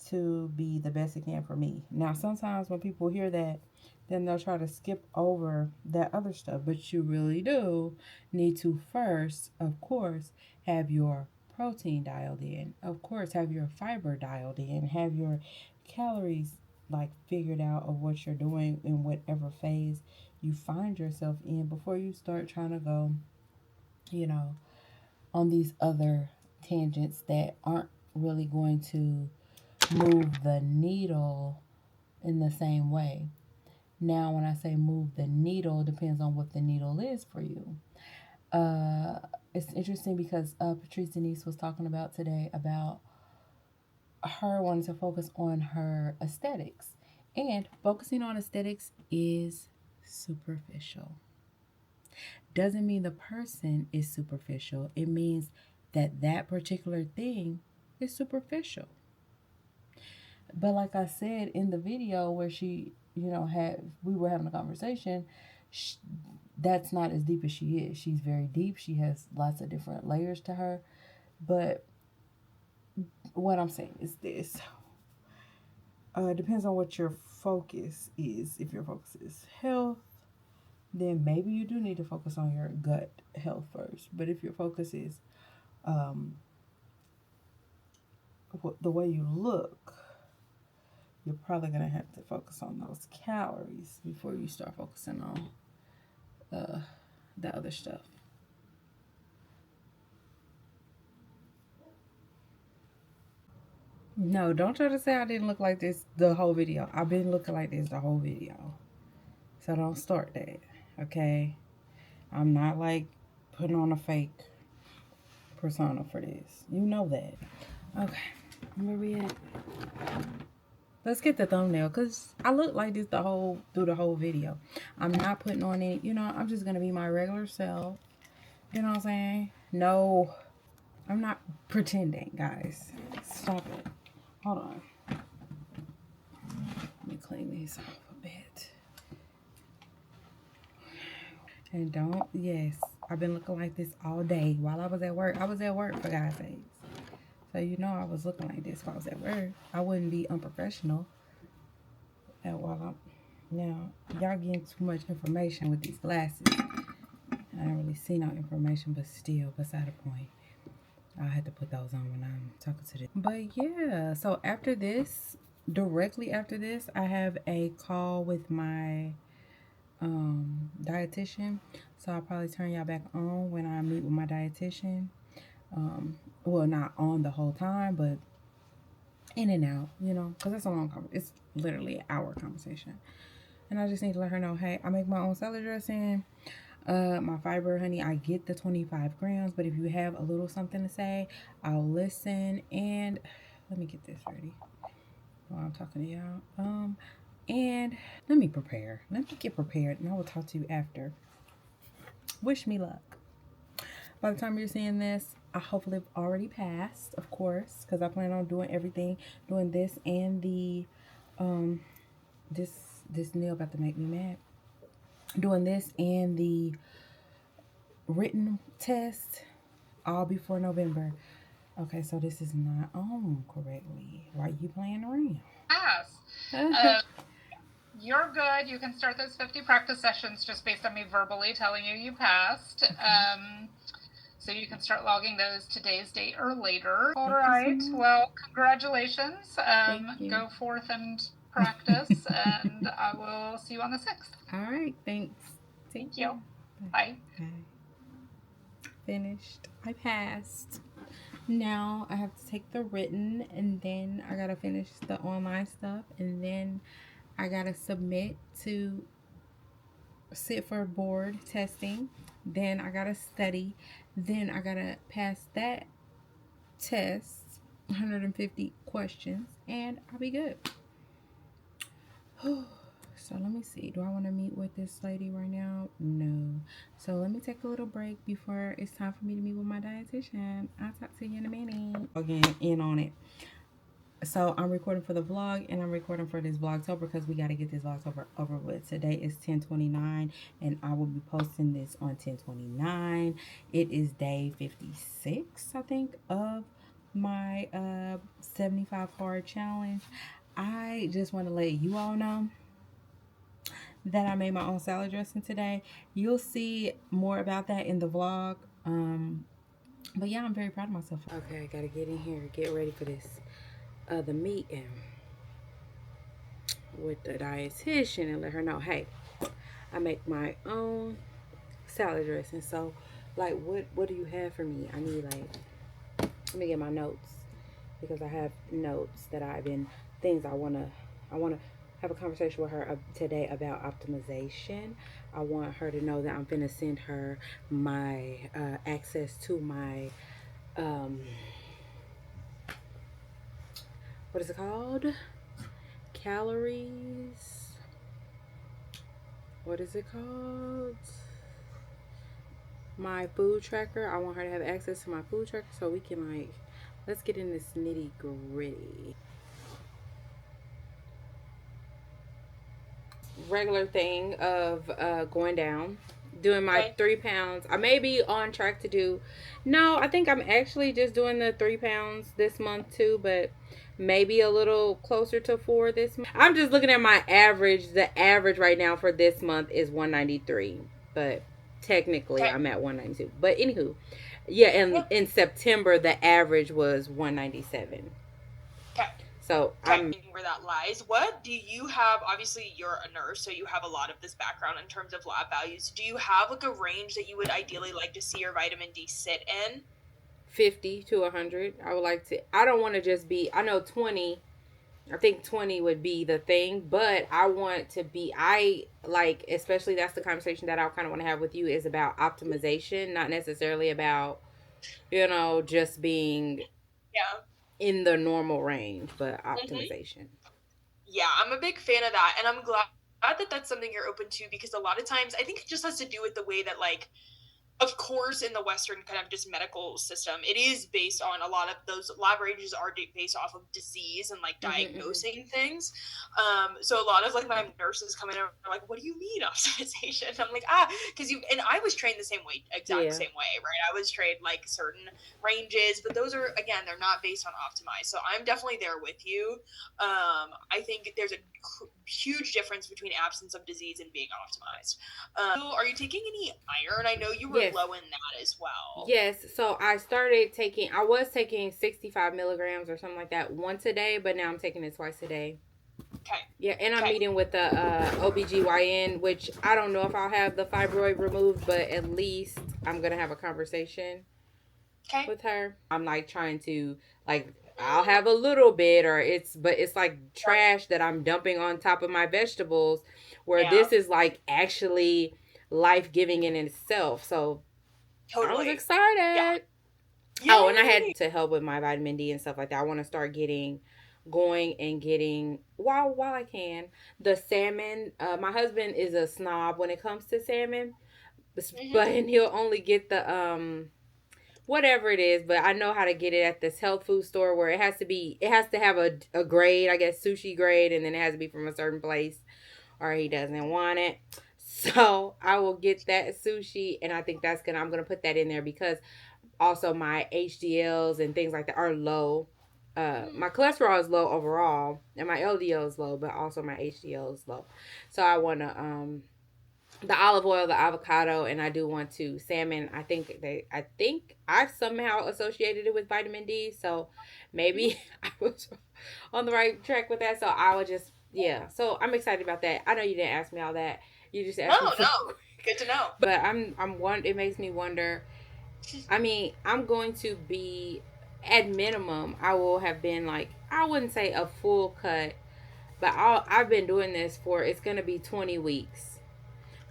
to be the best it can for me. Now, sometimes when people hear that, then they'll try to skip over that other stuff, but you really do need to first, of course, have your protein dialed in, of course, have your fiber dialed in, have your calories like figured out of what you're doing in whatever phase you find yourself in before you start trying to go, you know, on these other tangents that aren't really going to move the needle in the same way. Now, when I say move the needle, it depends on what the needle is for you. It's interesting because Patrice Denise was talking about today about her wanting to focus on her aesthetics. And focusing on aesthetics is superficial. Doesn't mean the person is superficial. It means that that particular thing is superficial. But like I said in the video where she, we were having a conversation, that's not as deep as she is. She's very deep. She has lots of different layers to her. But what I'm saying is this. It depends on what your focus is. If your focus is health, then maybe you do need to focus on your gut health first. But if your focus is the way you look, you're probably going to have to focus on those calories before you start focusing on the other stuff. No, don't try to say I didn't look like this the whole video. I've been looking like this the whole video. So don't start that, okay? I'm not like putting on a fake persona for this. You know that. Okay, where we at? Let's get the thumbnail, because I look like this through the whole video. I'm not putting on any, I'm just going to be my regular self. You know what I'm saying? No, I'm not pretending, guys. Stop it. Hold on. Let me clean these off a bit. And yes, I've been looking like this all day while I was at work. I was at work, for God's sakes. So I was looking like this while I was at work. I wouldn't be unprofessional. Now, y'all getting too much information with these glasses. I don't really see no information, but still, beside the point. I had to put those on when I'm talking to this. But yeah, so directly after this, I have a call with my dietitian. So I'll probably turn y'all back on when I meet with my dietitian. Well, not on the whole time, but in and out, because it's a long conversation. It's literally an hour conversation. And I just need to let her know, hey, I make my own salad dressing. My fiber, honey, I get the 25 grams, but if you have a little something to say, I'll listen. And let me get this ready while I'm talking to y'all. And let me prepare. Let me get prepared, and I will talk to you after. Wish me luck. By the time you're seeing this, I hopefully have already passed, of course, because I plan on doing this and the this nail about to make me mad. Doing this and the written test all before November. Okay, so this is not on correctly. Why are you playing around? Pass. Uh, you're good. You can start those 50 practice sessions just based on me verbally telling you you passed. Okay. So you can start logging those today's date or later. All Thank you so right. much. Well, congratulations. Thank you. Go forth and practice, and I will see you on the 6th. All right. Thanks. Take Thank care. you. Bye. Bye. Bye. Finished. I passed. Now I have to take the written and then I gotta finish the online stuff and then I gotta submit to sit for board testing. Then I gotta study. Then I gotta pass that test, 150 questions, and I'll be good. So let me see. Do I want to meet with this lady right now? No. So let me take a little break before it's time for me to meet with my dietitian. I'll talk to you in a minute. Again, in on it. So I'm recording for the vlog and I'm recording for this vlogtober because we got to get this vlogtober over with. Today is 10/29 and I will be posting this on 10/29. It is day 56, I think, of my 75 hard challenge. I just want to let you all know that I made my own salad dressing today. You'll see more about that in the vlog. But yeah, I'm very proud of myself. Okay, I gotta get in here, get ready for this the meeting with the dietitian and let her know, hey, I make my own salad dressing. So, like, what do you have for me? I need like, let me get my notes because I have notes that I've been things I wanna have a conversation with her today about optimization. I want her to know that I'm gonna send her my access to my um, what is it called? Calories. What is it called? My food tracker. I want her to have access to my food tracker so we can like let's get in this nitty gritty. Regular thing of going down, doing my Okay. 3 pounds. I may be on track to do. No, I think I'm actually just doing the 3 pounds this month too, but maybe a little closer to 4 this month. I'm just looking at my average. The average right now for this month is 193, but technically Okay. I'm at 192. But anywho, yeah, and Yeah. in September the average was 197. Okay. So Okay. I'm Where that lies. What do you have? Obviously, you're a nurse, so you have a lot of this background in terms of lab values. Do you have like a range that you would ideally like to see your vitamin D sit in? 50 to 100. I would like to. I don't want to just be. I know 20. I think 20 would be the thing, but I want to be. I like, especially that's the conversation that I kind of want to have with you is about optimization, not necessarily about, just being Yeah. in the normal range, but Hmm. optimization. Yeah, I'm a big fan of that, and I'm glad that that's something you're open to because a lot of times I think it just has to do with the way that like of course in the western kind of just medical system it is based on a lot of those lab ranges are based off of disease and like Hmm. diagnosing things. So a lot of like my nurses come in and are like, what do you mean optimization? I'm like, because you and I was trained the same way, exact Yeah. same way, right? I was trained like certain ranges, but those are again they're not based on optimize, so I'm definitely there with you. I think there's a huge difference between absence of disease and being optimized. So are you taking any iron? I know you were Yes. low in that as well. Yes. So I was taking 65 milligrams or something like that once a day, but now I'm taking it twice a day. Okay. Yeah, and I'm Okay. meeting with the OBGYN, which I don't know if I'll have the fibroid removed, but at least I'm going to have a conversation Okay. with her. I'm like trying to, like, I'll Mm, have a little bit, but it's like right. trash that I'm dumping on top of my vegetables, where Yeah. this is like actually life giving in itself. So I was Totally. Yeah. excited. Oh, and I had Yay. to help with my vitamin D and stuff like that. I want to start going and getting while I can the salmon. My husband is a snob when it comes to salmon, Hmm. but and he'll only get the whatever it is. But I know how to get it at this health food store where it has to have a grade, I guess sushi grade, and then it has to be from a certain place, or he doesn't want it. So I will get that sushi, and I think I'm gonna put that in there because Also, my HDLs and things like that are low. Mm. My cholesterol is low overall, and my LDL is low, but also my HDL is low. So I want to the olive oil, the avocado, and I do want to salmon. I think I've somehow associated it with vitamin D, so Mhm. maybe I was on the right track with that. So I would just yeah. So I'm excited about that. I know you didn't ask me all that. You just No, asked me for no. Good to know. but I'm one. It makes me wonder. I mean, I'm going to be at minimum. I will have been like I wouldn't say a full cut, but I've been doing this for it's gonna be 20 weeks. Okay.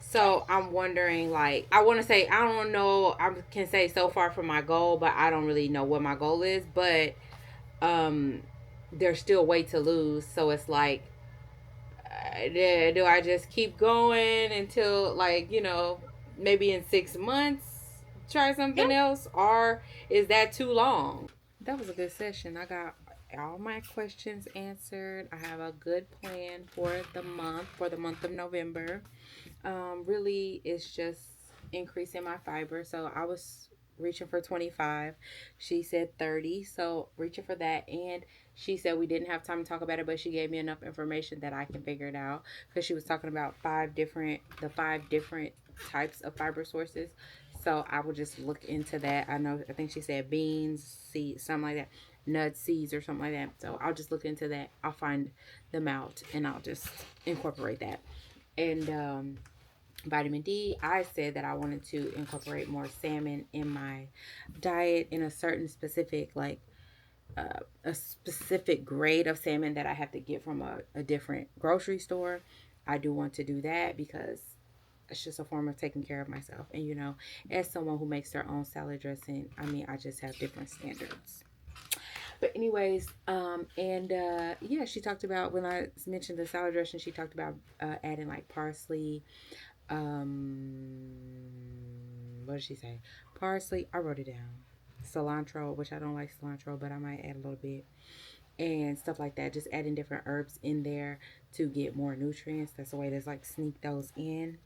So I'm wondering, like, I want to say, I don't know, I can say so far from my goal, but I don't really know what my goal is. But um, there's still weight to lose. So it's like, do I just keep going until, like, maybe in 6 months, try Yeah. something else? Or is that too long? That was a good session. I got all my questions answered. I have a good plan for the month of November. Really, it's just increasing my fiber. So I was reaching for 25. She said 30. So reaching for that. And she said we didn't have time to talk about it, but she gave me enough information that I can figure it out because she was talking about the five different types of fiber sources. So I will just look into that. I think she said beans, seeds, something like that, nuts, seeds, or something like that. So I'll just look into that. I'll find them out and I'll just incorporate that. And vitamin D, I said that I wanted to incorporate more salmon in my diet in a certain specific, like a specific grade of salmon that I have to get from a different grocery store. I do want to do that because it's just a form of taking care of myself. And, as someone who makes their own salad dressing, I mean, I just have different standards. But anyways, and yeah, she talked about when I mentioned the salad dressing, she talked about adding like parsley, what did she say? Parsley. I wrote it down. Cilantro, which I don't like cilantro, but I might add a little bit and stuff like that. Just adding different herbs in there to get more nutrients. That's a way to like sneak those in.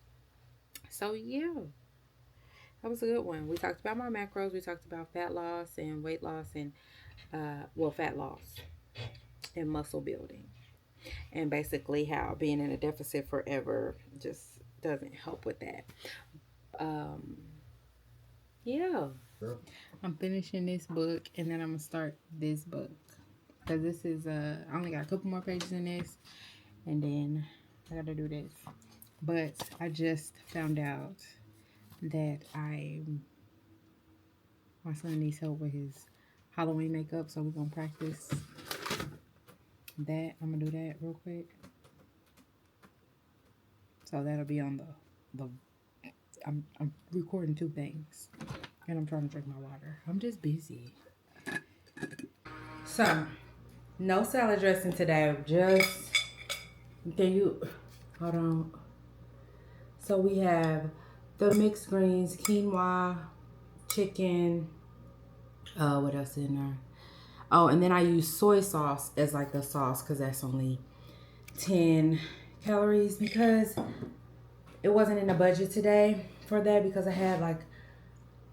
So yeah, that was a good one. We talked about my macros. We talked about fat loss and weight loss and fat loss and muscle building, and basically how being in a deficit forever just doesn't help with that. Um, yeah. I'm finishing this book and then I'm gonna start this book because this is I only got a couple more pages in this and then I gotta do this. But I just found out that my son needs help with his Halloween makeup, so we're gonna practice that. I'm gonna do that real quick. So that'll be on the I'm recording two things and I'm trying to drink my water. I'm just busy. So no salad dressing today. Just can you hold on? So we have the mixed greens, quinoa, chicken. What else in there? Oh, and then I use soy sauce as like the sauce because that's only 10 calories because it wasn't in the budget today for that because I had like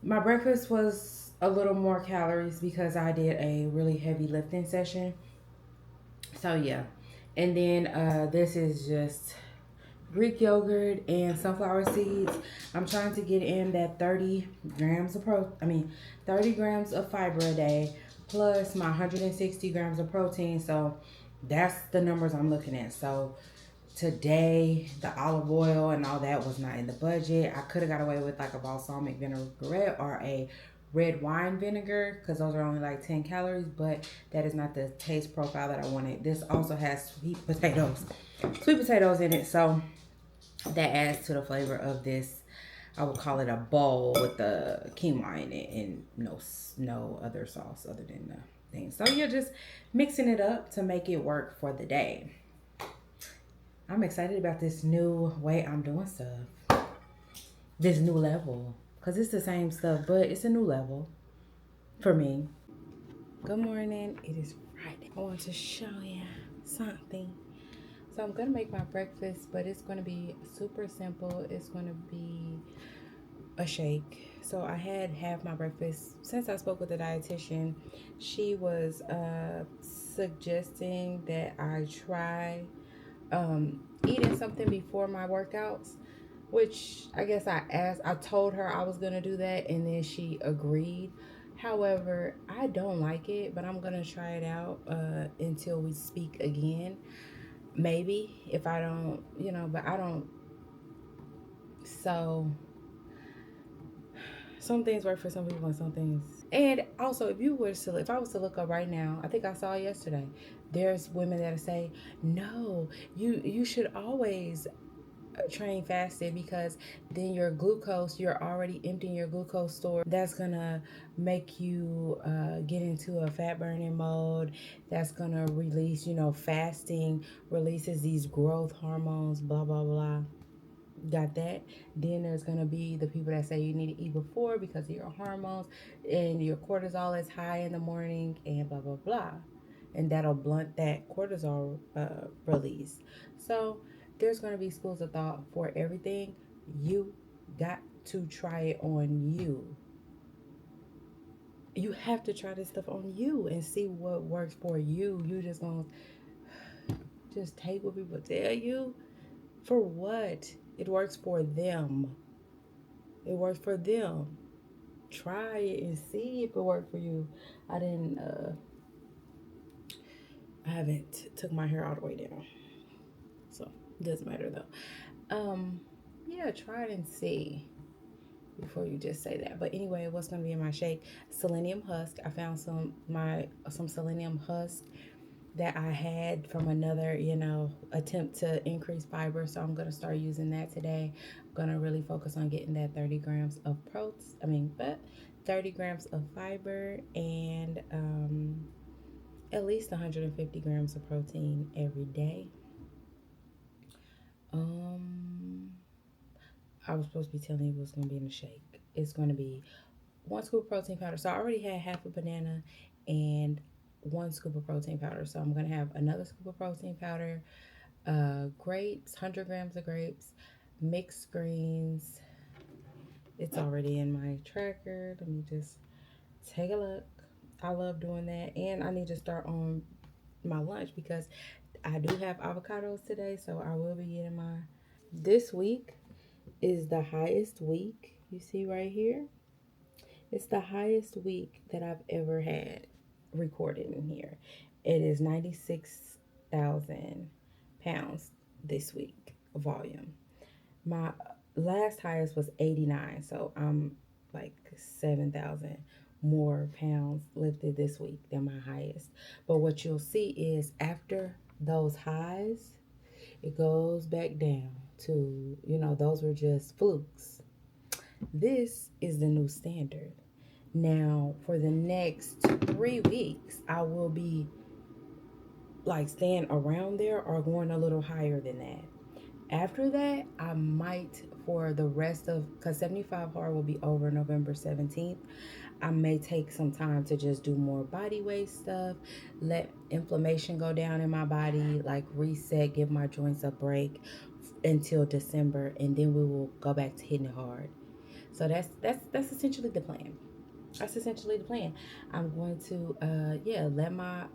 my breakfast was a little more calories because I did a really heavy lifting session. So yeah. And then this is just Greek yogurt and sunflower seeds. I'm trying to get in that 30 grams of fiber a day plus my 160 grams of protein. So that's the numbers I'm looking at. So today, the olive oil and all that was not in the budget. I could have got away with like a balsamic vinaigrette or a red wine vinegar because those are only like 10 calories, but that is not the taste profile that I wanted. This also has sweet potatoes in it. So that adds to the flavor of this. I would call it a bowl with the quinoa in it and no other sauce other than the thing. So you're just mixing it up to make it work for the day. I'm excited about this new way I'm doing stuff. This new level. Because it's the same stuff, but it's a new level for me. Good morning. It is Friday. I want to show you something. So I'm going to make my breakfast, but it's going to be super simple. It's going to be a shake. So I had half my breakfast. Since I spoke with the dietitian, she was suggesting that I try eating something before my workouts, which I guess I told her I was gonna do that, and then she agreed. However, I don't like it, but I'm gonna try it out until we speak again. Maybe if I don't, but I don't. So some things work for some people and some things. And also, if I was to look up right now, I think I saw yesterday. There's women that say, no, you should always train fasted because then you're already emptying your glucose store. That's gonna make you get into a fat burning mode. That's gonna release, fasting releases these growth hormones, blah blah blah. Got that. Then there's going to be the people that say you need to eat before because of your hormones and your cortisol is high in the morning and blah blah blah, and that'll blunt that cortisol release. So there's going to be schools of thought for everything. You got to try it on you. You have to try this stuff on you and see what works for you. You just gonna just take what people tell you. For what? It works for them. It works for them. Try it and see if it worked for you. I didn't. I haven't took my hair all the way down, so it doesn't matter though. Yeah, try it and see before you just say that. But anyway, what's gonna be in my shake? Selenium husk. I found some selenium husk that I had from another, attempt to increase fiber. So I'm gonna start using that today. I'm gonna really focus on getting that 30 grams of protein. But 30 grams of fiber and at least 150 grams of protein every day. Um, I was supposed to be telling you what's gonna be in the shake. It's gonna be 1 scoop of protein powder. So I already had half a banana and 1 scoop of protein powder. So I'm gonna have another scoop of protein powder, grapes, 100 grams of grapes, mixed greens. It's already in my tracker. Let me just take a look. I love doing that. And I need to start on my lunch because I do have avocados today. So I will be getting my. This week is the highest week. You see right here? It's the highest week that I've ever had recorded in here. It is 96,000 pounds this week, volume. My last highest was 89, so I'm like 7,000 more pounds lifted this week than my highest. But what you'll see is after those highs, it goes back down to, those were just flukes. This is the new standard. Now, for the next 3 weeks, I will be like staying around there or going a little higher than that. After that, I might, for the rest of, because 75 hard will be over November 17th, I may take some time to just do more body weight stuff, let inflammation go down in my body, like reset, give my joints a break until December, and then we will go back to hitting it hard. So that's essentially the plan. That's essentially the plan. I'm going to, let my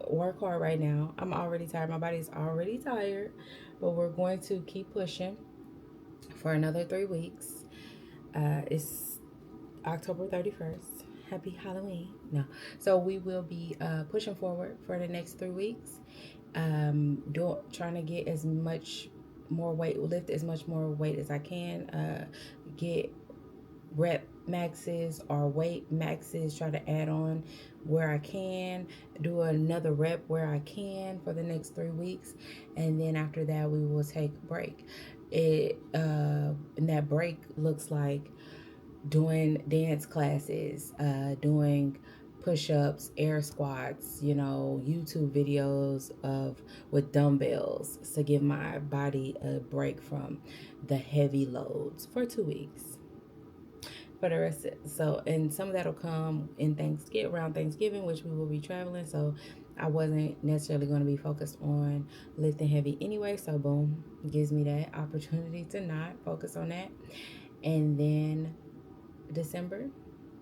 work hard right now. I'm already tired. My body's already tired, but we're going to keep pushing for another 3 weeks. It's October 31st. Happy Halloween. No. So we will be pushing forward for the next 3 weeks. Trying to get as much more weight, lift as much more weight as I can. Get rep maxes or weight maxes, try to add on where I can, do another rep where I can for the next 3 weeks, and then after that we will take a break. And that break looks like doing dance classes, doing push-ups, air squats, YouTube videos of with dumbbells to give my body a break from the heavy loads for 2 weeks for the rest so, and some of that'll come in Thanksgiving, around Thanksgiving, which we will be traveling. So I wasn't necessarily going to be focused on lifting heavy anyway, so boom, gives me that opportunity to not focus on that. And then December,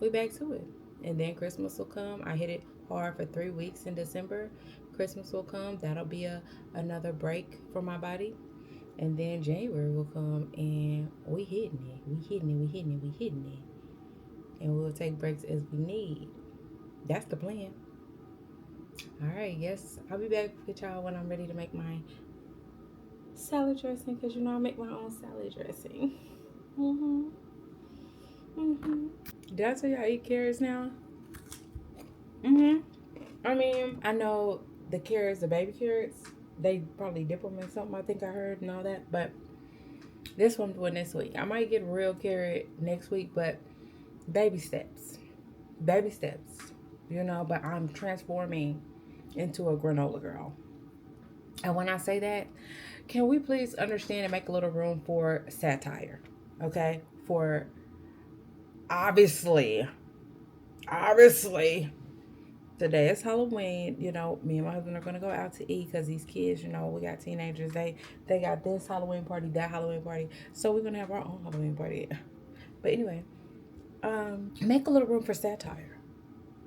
we back to it. And then Christmas will come. I hit it hard for 3 weeks in December. Christmas will come. That'll be another break for my body. And then January will come and we hitting it. We hitting it. We hitting it. We hitting it. And we'll take breaks as we need. That's the plan. All right, yes, I'll be back with y'all when I'm ready to make my salad dressing because you know I make my own salad dressing. Mhm. Mhm. Did I tell you I eat carrots now? Mhm. I mean, I know the carrots, the baby carrots, they probably dip them in something. I think I heard and all that, but this one I'm doing this week. I might get a real carrot next week, but baby steps, baby steps. You know, but I'm transforming into a granola girl. And when I say that, can we please understand and make a little room for satire? Okay? For obviously, obviously, today is Halloween. You know, me and my husband are gonna go out to eat because these kids, you know, we got teenagers. They got this Halloween party, that Halloween party. So we're gonna have our own Halloween party. But anyway, make a little room for satire.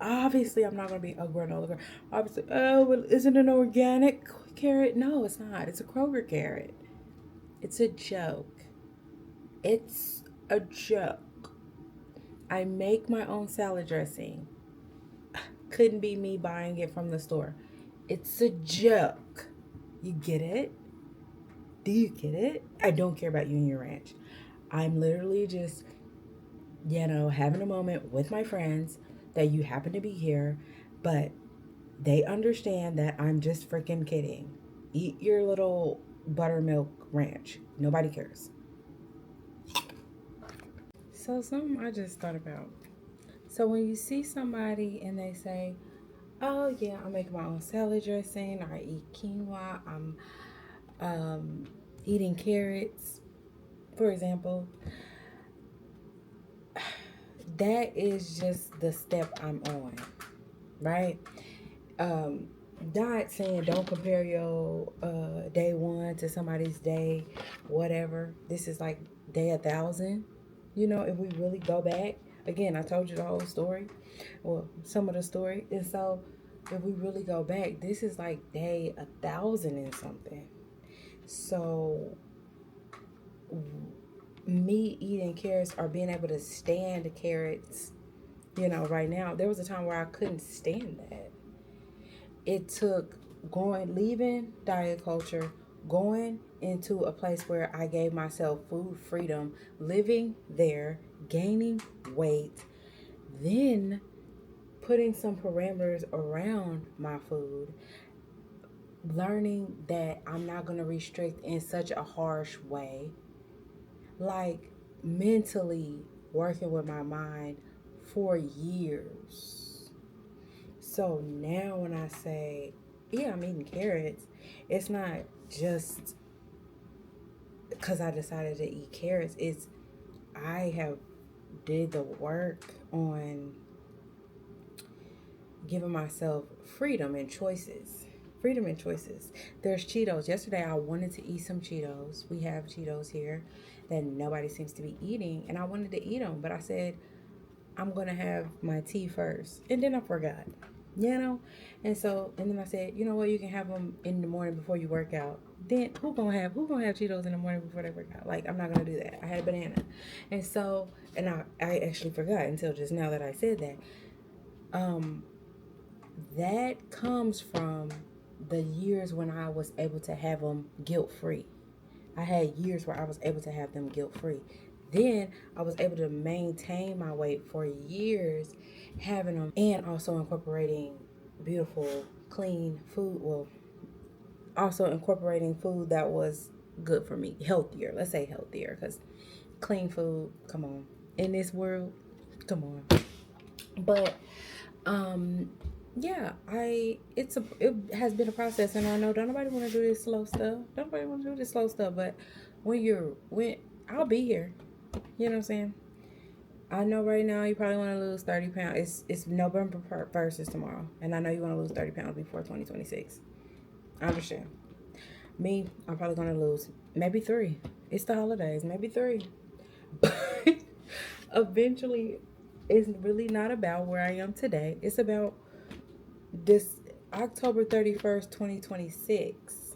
Obviously, I'm not gonna be a granola girl. Obviously, oh well, isn't it an organic carrot? No, it's not. It's a Kroger carrot. It's a joke. It's a joke. I make my own salad dressing. Couldn't be me buying it from the store. It's a joke. You get it? Do you get it? I don't care about you and your ranch. I'm literally just, having a moment with my friends that you happen to be here, but they understand that I'm just freaking kidding. Eat your little buttermilk ranch. Nobody cares. So, something I just thought about. So, when you see somebody and they say, oh, yeah, I make my own salad dressing, I eat quinoa, I'm um, eating carrots, for example, that is just the step I'm on, right? Um, not saying don't compare your day one to somebody's day, whatever. This is like day 1,000. You know, if we really go back, again, I told you the whole story, or some of the story, and so if we really go back, this is like day 1,000 and something. So me eating carrots or being able to stand carrots, right now, there was a time where I couldn't stand that. It took leaving diet culture, going into a place where I gave myself food freedom, living there, gaining weight, then putting some parameters around my food, learning that I'm not going to restrict in such a harsh way, like mentally working with my mind for years. So now when I say, yeah, I'm eating carrots, it's not just because I decided to eat carrots. It's I have did the work on giving myself freedom and choices. Freedom and choices. There's Cheetos. Yesterday I wanted to eat some Cheetos. We have Cheetos here that nobody seems to be eating, and I wanted to eat them, but I said I'm gonna have my tea first, and then I forgot, you know. And then I said, you know what, you can have them in the morning before you work out. Then who gonna have Cheetos in the morning before they work out? Like I'm not gonna do that. I had a banana, and so and I actually forgot until just now that I said that. Um, that comes from the years when I was able to have them guilt free. I had years where I was able to have them guilt free. Then I was able to maintain my weight for years, having them and also incorporating beautiful, clean food. Well, also incorporating food that was good for me, healthier. Let's say healthier, because clean food, come on, in this world, come on. But yeah, it has been a process, and I know don't nobody want to do this slow stuff. Don't nobody want to do this slow stuff. But when I'll be here, you know what I'm saying. I know right now you probably want to lose 30 pounds. It's November 1st is tomorrow, and I know you want to lose 30 pounds before 2026. I understand. Me, I'm probably gonna lose maybe three. It's the holidays, maybe three. eventually, it's really not about where I am today. It's about this October 31st, 2026.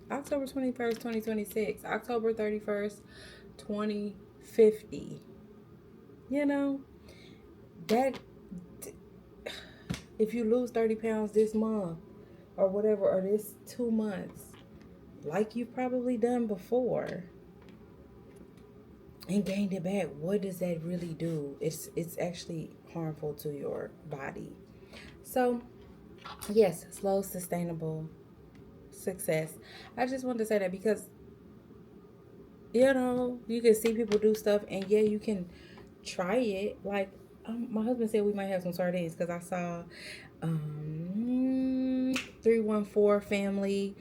October 21st, 2026. October 31st, 2050. You know, that if you lose 30 pounds this month or whatever, or this 2 months, like you've probably done before, and gained it back, what does that really do? It's actually harmful to your body. So yes, slow, sustainable success. I just wanted to say that because you can see people do stuff, and yeah, you can try it. Like my husband said we might have some sardines because I saw 314 family.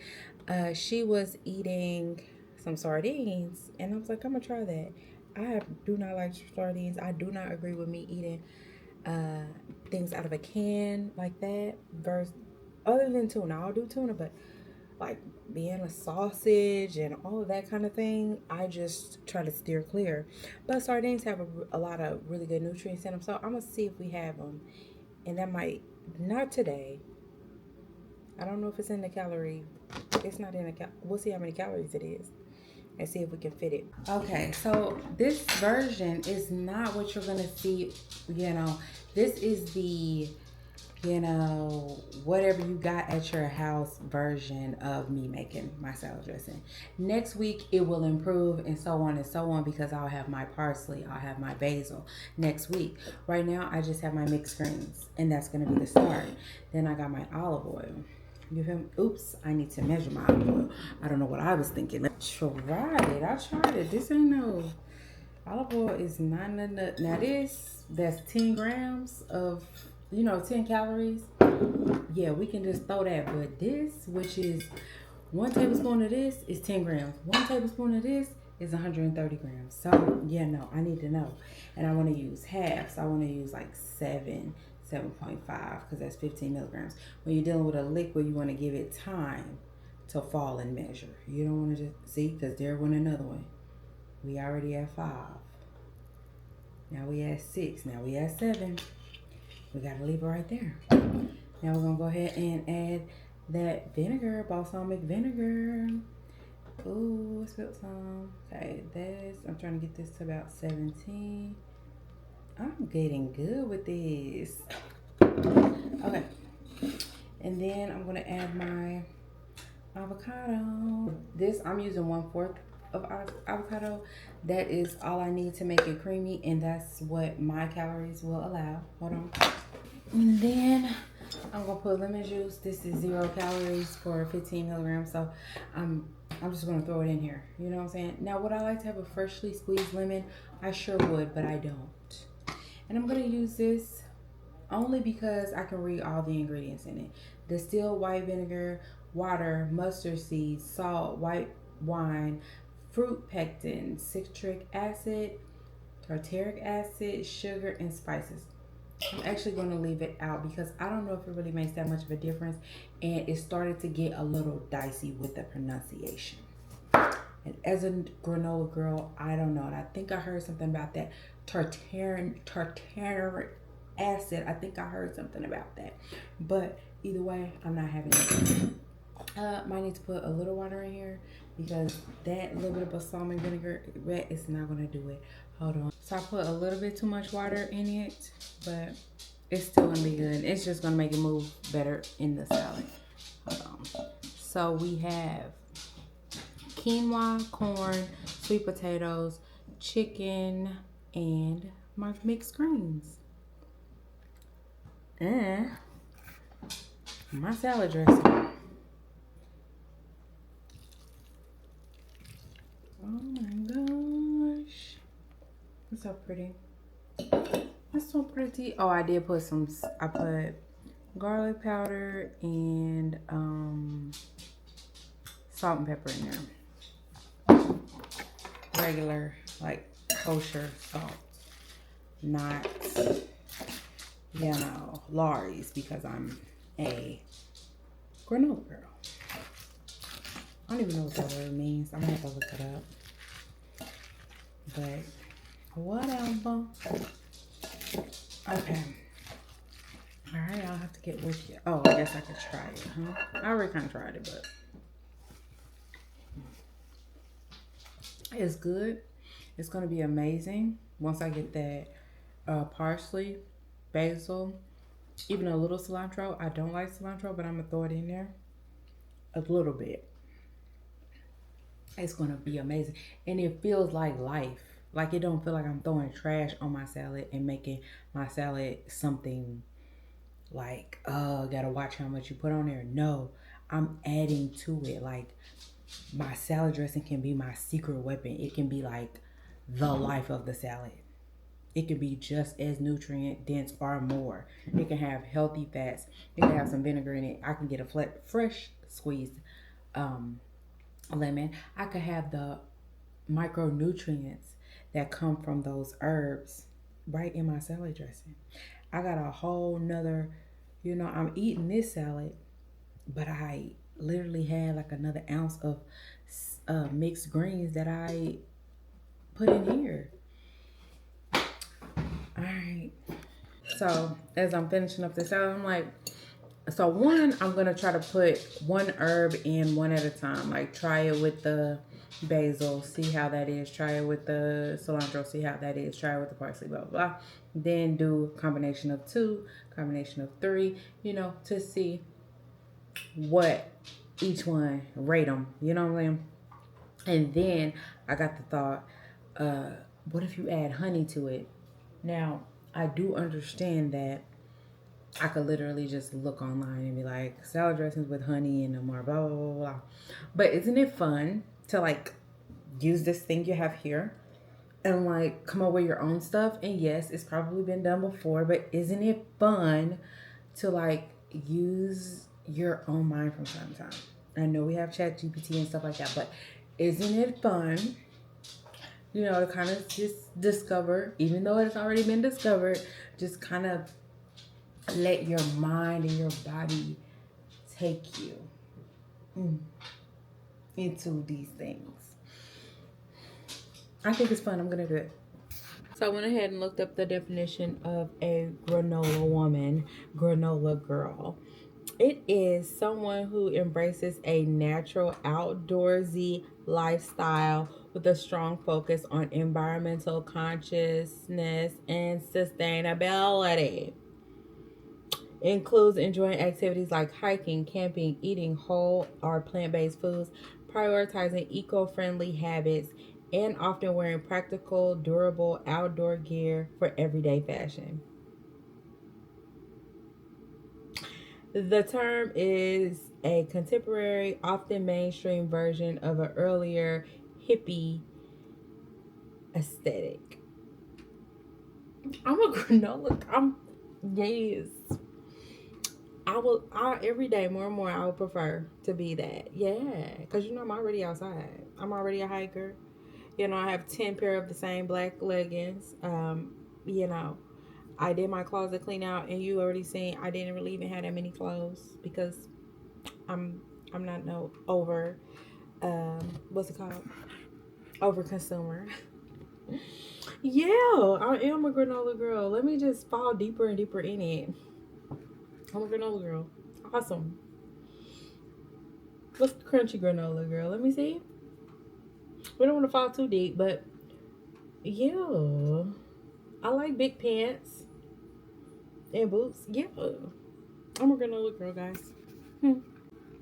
She was eating some sardines, and I was like, I'm gonna try that. I do not like sardines. I do not agree with me eating uh, things out of a can like that. Versus other than tuna, I'll do tuna, but like being a sausage and all of that kind of thing, I just try to steer clear. But sardines have a lot of really good nutrients in them, so I'm gonna see if we have them, and that might not today. I don't know if it's in the calorie. It's not in the we'll see how many calories it is and see if we can fit it. Okay, so this version is not what you're gonna see. This is the whatever you got at your house version of me making my salad dressing. Next week, it will improve and so on and so on because I'll have my parsley, I'll have my basil next week. Right now, I just have my mixed greens, and that's going to be the start. Then I got my olive oil. You feel me? Oops, I need to measure my olive oil. I don't know what I was thinking. Let's try it. I tried it. This ain't no... Olive oil is not enough. Now that's 10 grams of 10 calories. Yeah, we can just throw that. But this, which is 1 tablespoon of this, is 10 grams. 1 tablespoon of this is 130 grams. So, yeah, no, I need to know. And I want to use half. So I want to use like 7.5, because that's 15 milligrams. When you're dealing with a liquid, you want to give it time to fall and measure. You don't want to just, see, because there went another one. We already at 5. Now we at 6. Now we at 7. We got to leave it right there. Now we're going to go ahead and add that vinegar, balsamic vinegar. Ooh, I spilled some. Okay, I'm trying to get this to about 17. I'm getting good with this. Okay. And then I'm going to add my avocado. This, I'm using 1/4 of avocado. That is all I need to make it creamy, and that's what my calories will allow. Hold on. And then I'm gonna put lemon juice. This is 0 calories for 15 milligrams, so I'm just gonna throw it in here. You know what I'm saying? Now, would I like to have a freshly squeezed lemon? I sure would, but I don't. And I'm gonna use this only because I can read all the ingredients in it. Distilled white vinegar, water, mustard seeds, salt, white wine, fruit pectin, citric acid, tartaric acid, sugar, and spices. I'm actually going to leave it out because I don't know if it really makes that much of a difference, and it started to get a little dicey with the pronunciation. And as a granola girl, I don't know, and I think I heard something about that tartaric acid. I think I heard something about that, but either way, I'm not having it. Might need to put a little water in here because that little bit of balsamic vinegar is not going to do it. Hold on. So I put a little bit too much water in it, but it's still going to be good. It's just going to make it move better in the salad. Hold on. So we have quinoa, corn, sweet potatoes, chicken, and my mixed greens. And my salad dressing. Oh my gosh. It's so pretty. It's so pretty. Oh, I did put I put garlic powder and salt and pepper in there. Regular, like kosher salt. Not, Laurie's, because I'm a granola girl. I don't even know what that word means. I'm gonna have to look it up. But Whatever. Okay. All right, I'll have to get with you. Oh, I guess I could try it, huh? I already kind of tried it, but it's good. It's gonna be amazing once I get that parsley, basil, even a little cilantro. I don't like cilantro, but I'm gonna throw it in there a little bit. It's gonna be amazing, and it feels like life. Like it don't feel like I'm throwing trash on my salad and making my salad something like, oh, gotta watch how much you put on there. No, I'm adding to it. Like my salad dressing can be my secret weapon. It can be like the life of the salad. It can be just as nutrient dense or more. It can have healthy fats. It can have some vinegar in it. I can get a fresh squeezed um, lemon. I could have the micronutrients that come from those herbs right in my salad dressing. I got a whole nother, I'm eating this salad, but I literally had like another ounce of mixed greens that I put in here. All right. So as I'm finishing up this salad, I'm like, so one, I'm gonna try to put one herb in one at a time. Like try it with the basil, see how that is. Try it with the cilantro, see how that is. Try it with the parsley, blah blah blah. Then do combination of two, combination of three, to see what each one rate them. You know what I'm saying? And then I got the thought, uh, what if you add honey to it? Now I do understand that I could literally just look online and be like, salad dressings with honey in them or blah, blah, blah, blah. But isn't it fun to like use this thing you have here and like come up with your own stuff? And yes, it's probably been done before, but isn't it fun to like use your own mind from time to time? I know we have Chat GPT and stuff like that, but isn't it fun, to kind of just discover, even though it's already been discovered, just kind of let your mind and your body take you into these things. I think it's fun. I'm gonna do it. So I went ahead and looked up the definition of a granola woman, granola girl. It is someone who embraces a natural outdoorsy lifestyle with a strong focus on environmental consciousness and sustainability. Includes enjoying activities like hiking, camping, eating whole or plant based foods, prioritizing eco friendly habits, and often wearing practical, durable outdoor gear for everyday fashion. The term is a contemporary, often mainstream version of an earlier hippie aesthetic. I'm a granola. Yes. Every day more and more I would prefer to be that. Yeah, because I'm already outside. I'm already a hiker. I have 10 pair of the same black leggings. You know, I did my closet clean out, and you already seen I didn't really even have that many clothes because I'm I'm not no over what's it called, over consumer. Yeah, I am a granola girl. Let me just fall deeper and deeper in it. I'm a granola girl. Awesome. What's crunchy granola girl? Let me see. We don't want to fall too deep, but yeah, I like big pants and boots. Yeah, I'm a granola girl, guys. Hmm.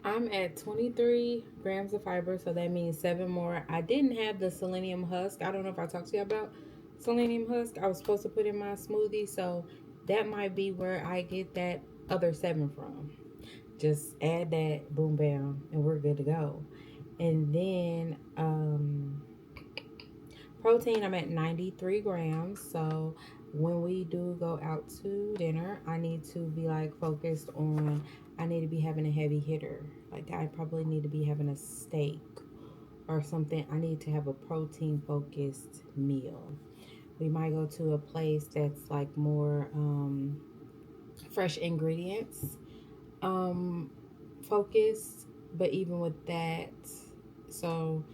I'm at 23 grams of fiber, so that means seven more. I didn't have the selenium husk. I don't know if I talked to you about selenium husk. I was supposed to put in my smoothie, so that might be where I get that other seven from. Just add that, boom, bam, and we're good to go. And then protein, I'm at 93 grams. So when we do go out to dinner, I need to be like focused on, I need to be having a heavy hitter. Like I probably need to be having a steak or something. I need to have a protein focused meal. We might go to a place that's like more fresh ingredients um, focused, but even with that, so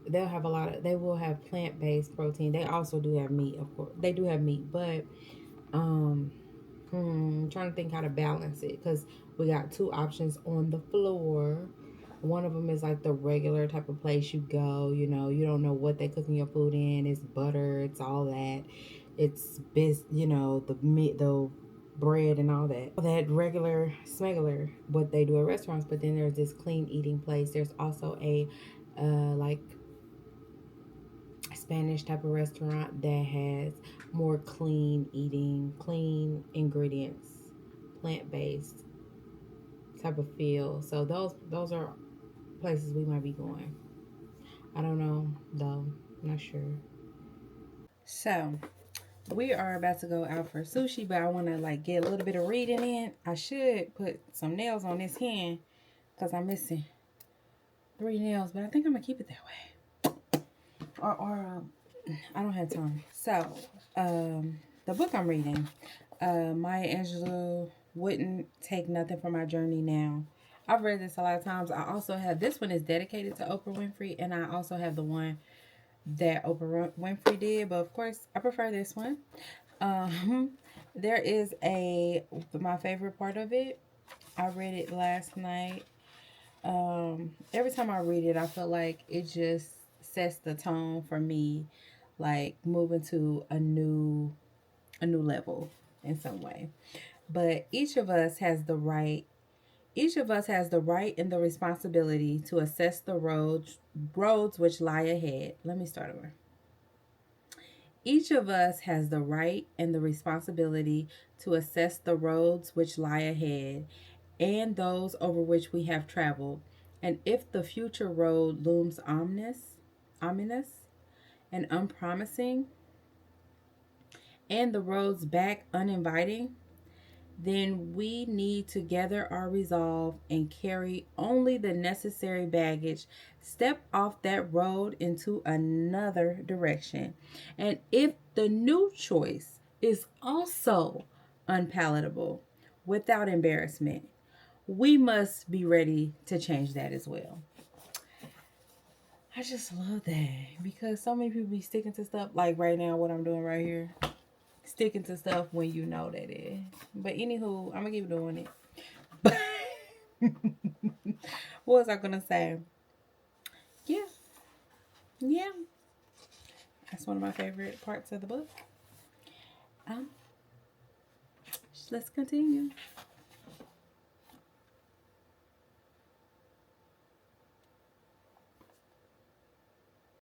they'll have a lot of, they will have plant-based protein. They also do have meat, of course. They do have meat, but um trying to think how to balance it, because we got two options on the floor. One of them is like the regular type of place you go, you don't know what they cooking your food in. It's butter, it's all that. It's the meat, the bread and all that regular smuggler what they do at restaurants. But then there's this clean eating place. There's also a like Spanish type of restaurant that has more clean eating, clean ingredients, plant based type of feel. So those are places we might be going. I don't know though. I'm not sure. So we are about to go out for sushi, but I want to like get a little bit of reading in. I should put some nails on this hand because I'm missing 3 nails, but I think I'm gonna keep it that way. Or I don't have time. So the book I'm reading, Maya Angelou, Wouldn't Take Nothing from My Journey Now. I've read this a lot of times. I also have, this one is dedicated to Oprah Winfrey, and I also have the one that Oprah Winfrey did, but of course I prefer this one. Um, there is my favorite part of it. I read it last night. Every time I read it, I feel like it just sets the tone for me, like moving to a new level in some way. But each of us has the right and the responsibility to assess the roads which lie ahead. Let me start over. Each of us has the right and the responsibility to assess the roads which lie ahead and those over which we have traveled. And if the future road looms ominous and unpromising, and the roads back uninviting, then we need to gather our resolve and carry only the necessary baggage, step off that road into another direction. And if the new choice is also unpalatable without embarrassment, we must be ready to change that as well. I just love that because so many people be sticking to stuff like right now, what I'm doing right here. Sticking to stuff when you know that it. But anywho, I'm gonna keep doing it. What was I gonna say? Yeah, yeah. That's one of my favorite parts of the book. Um, let's continue.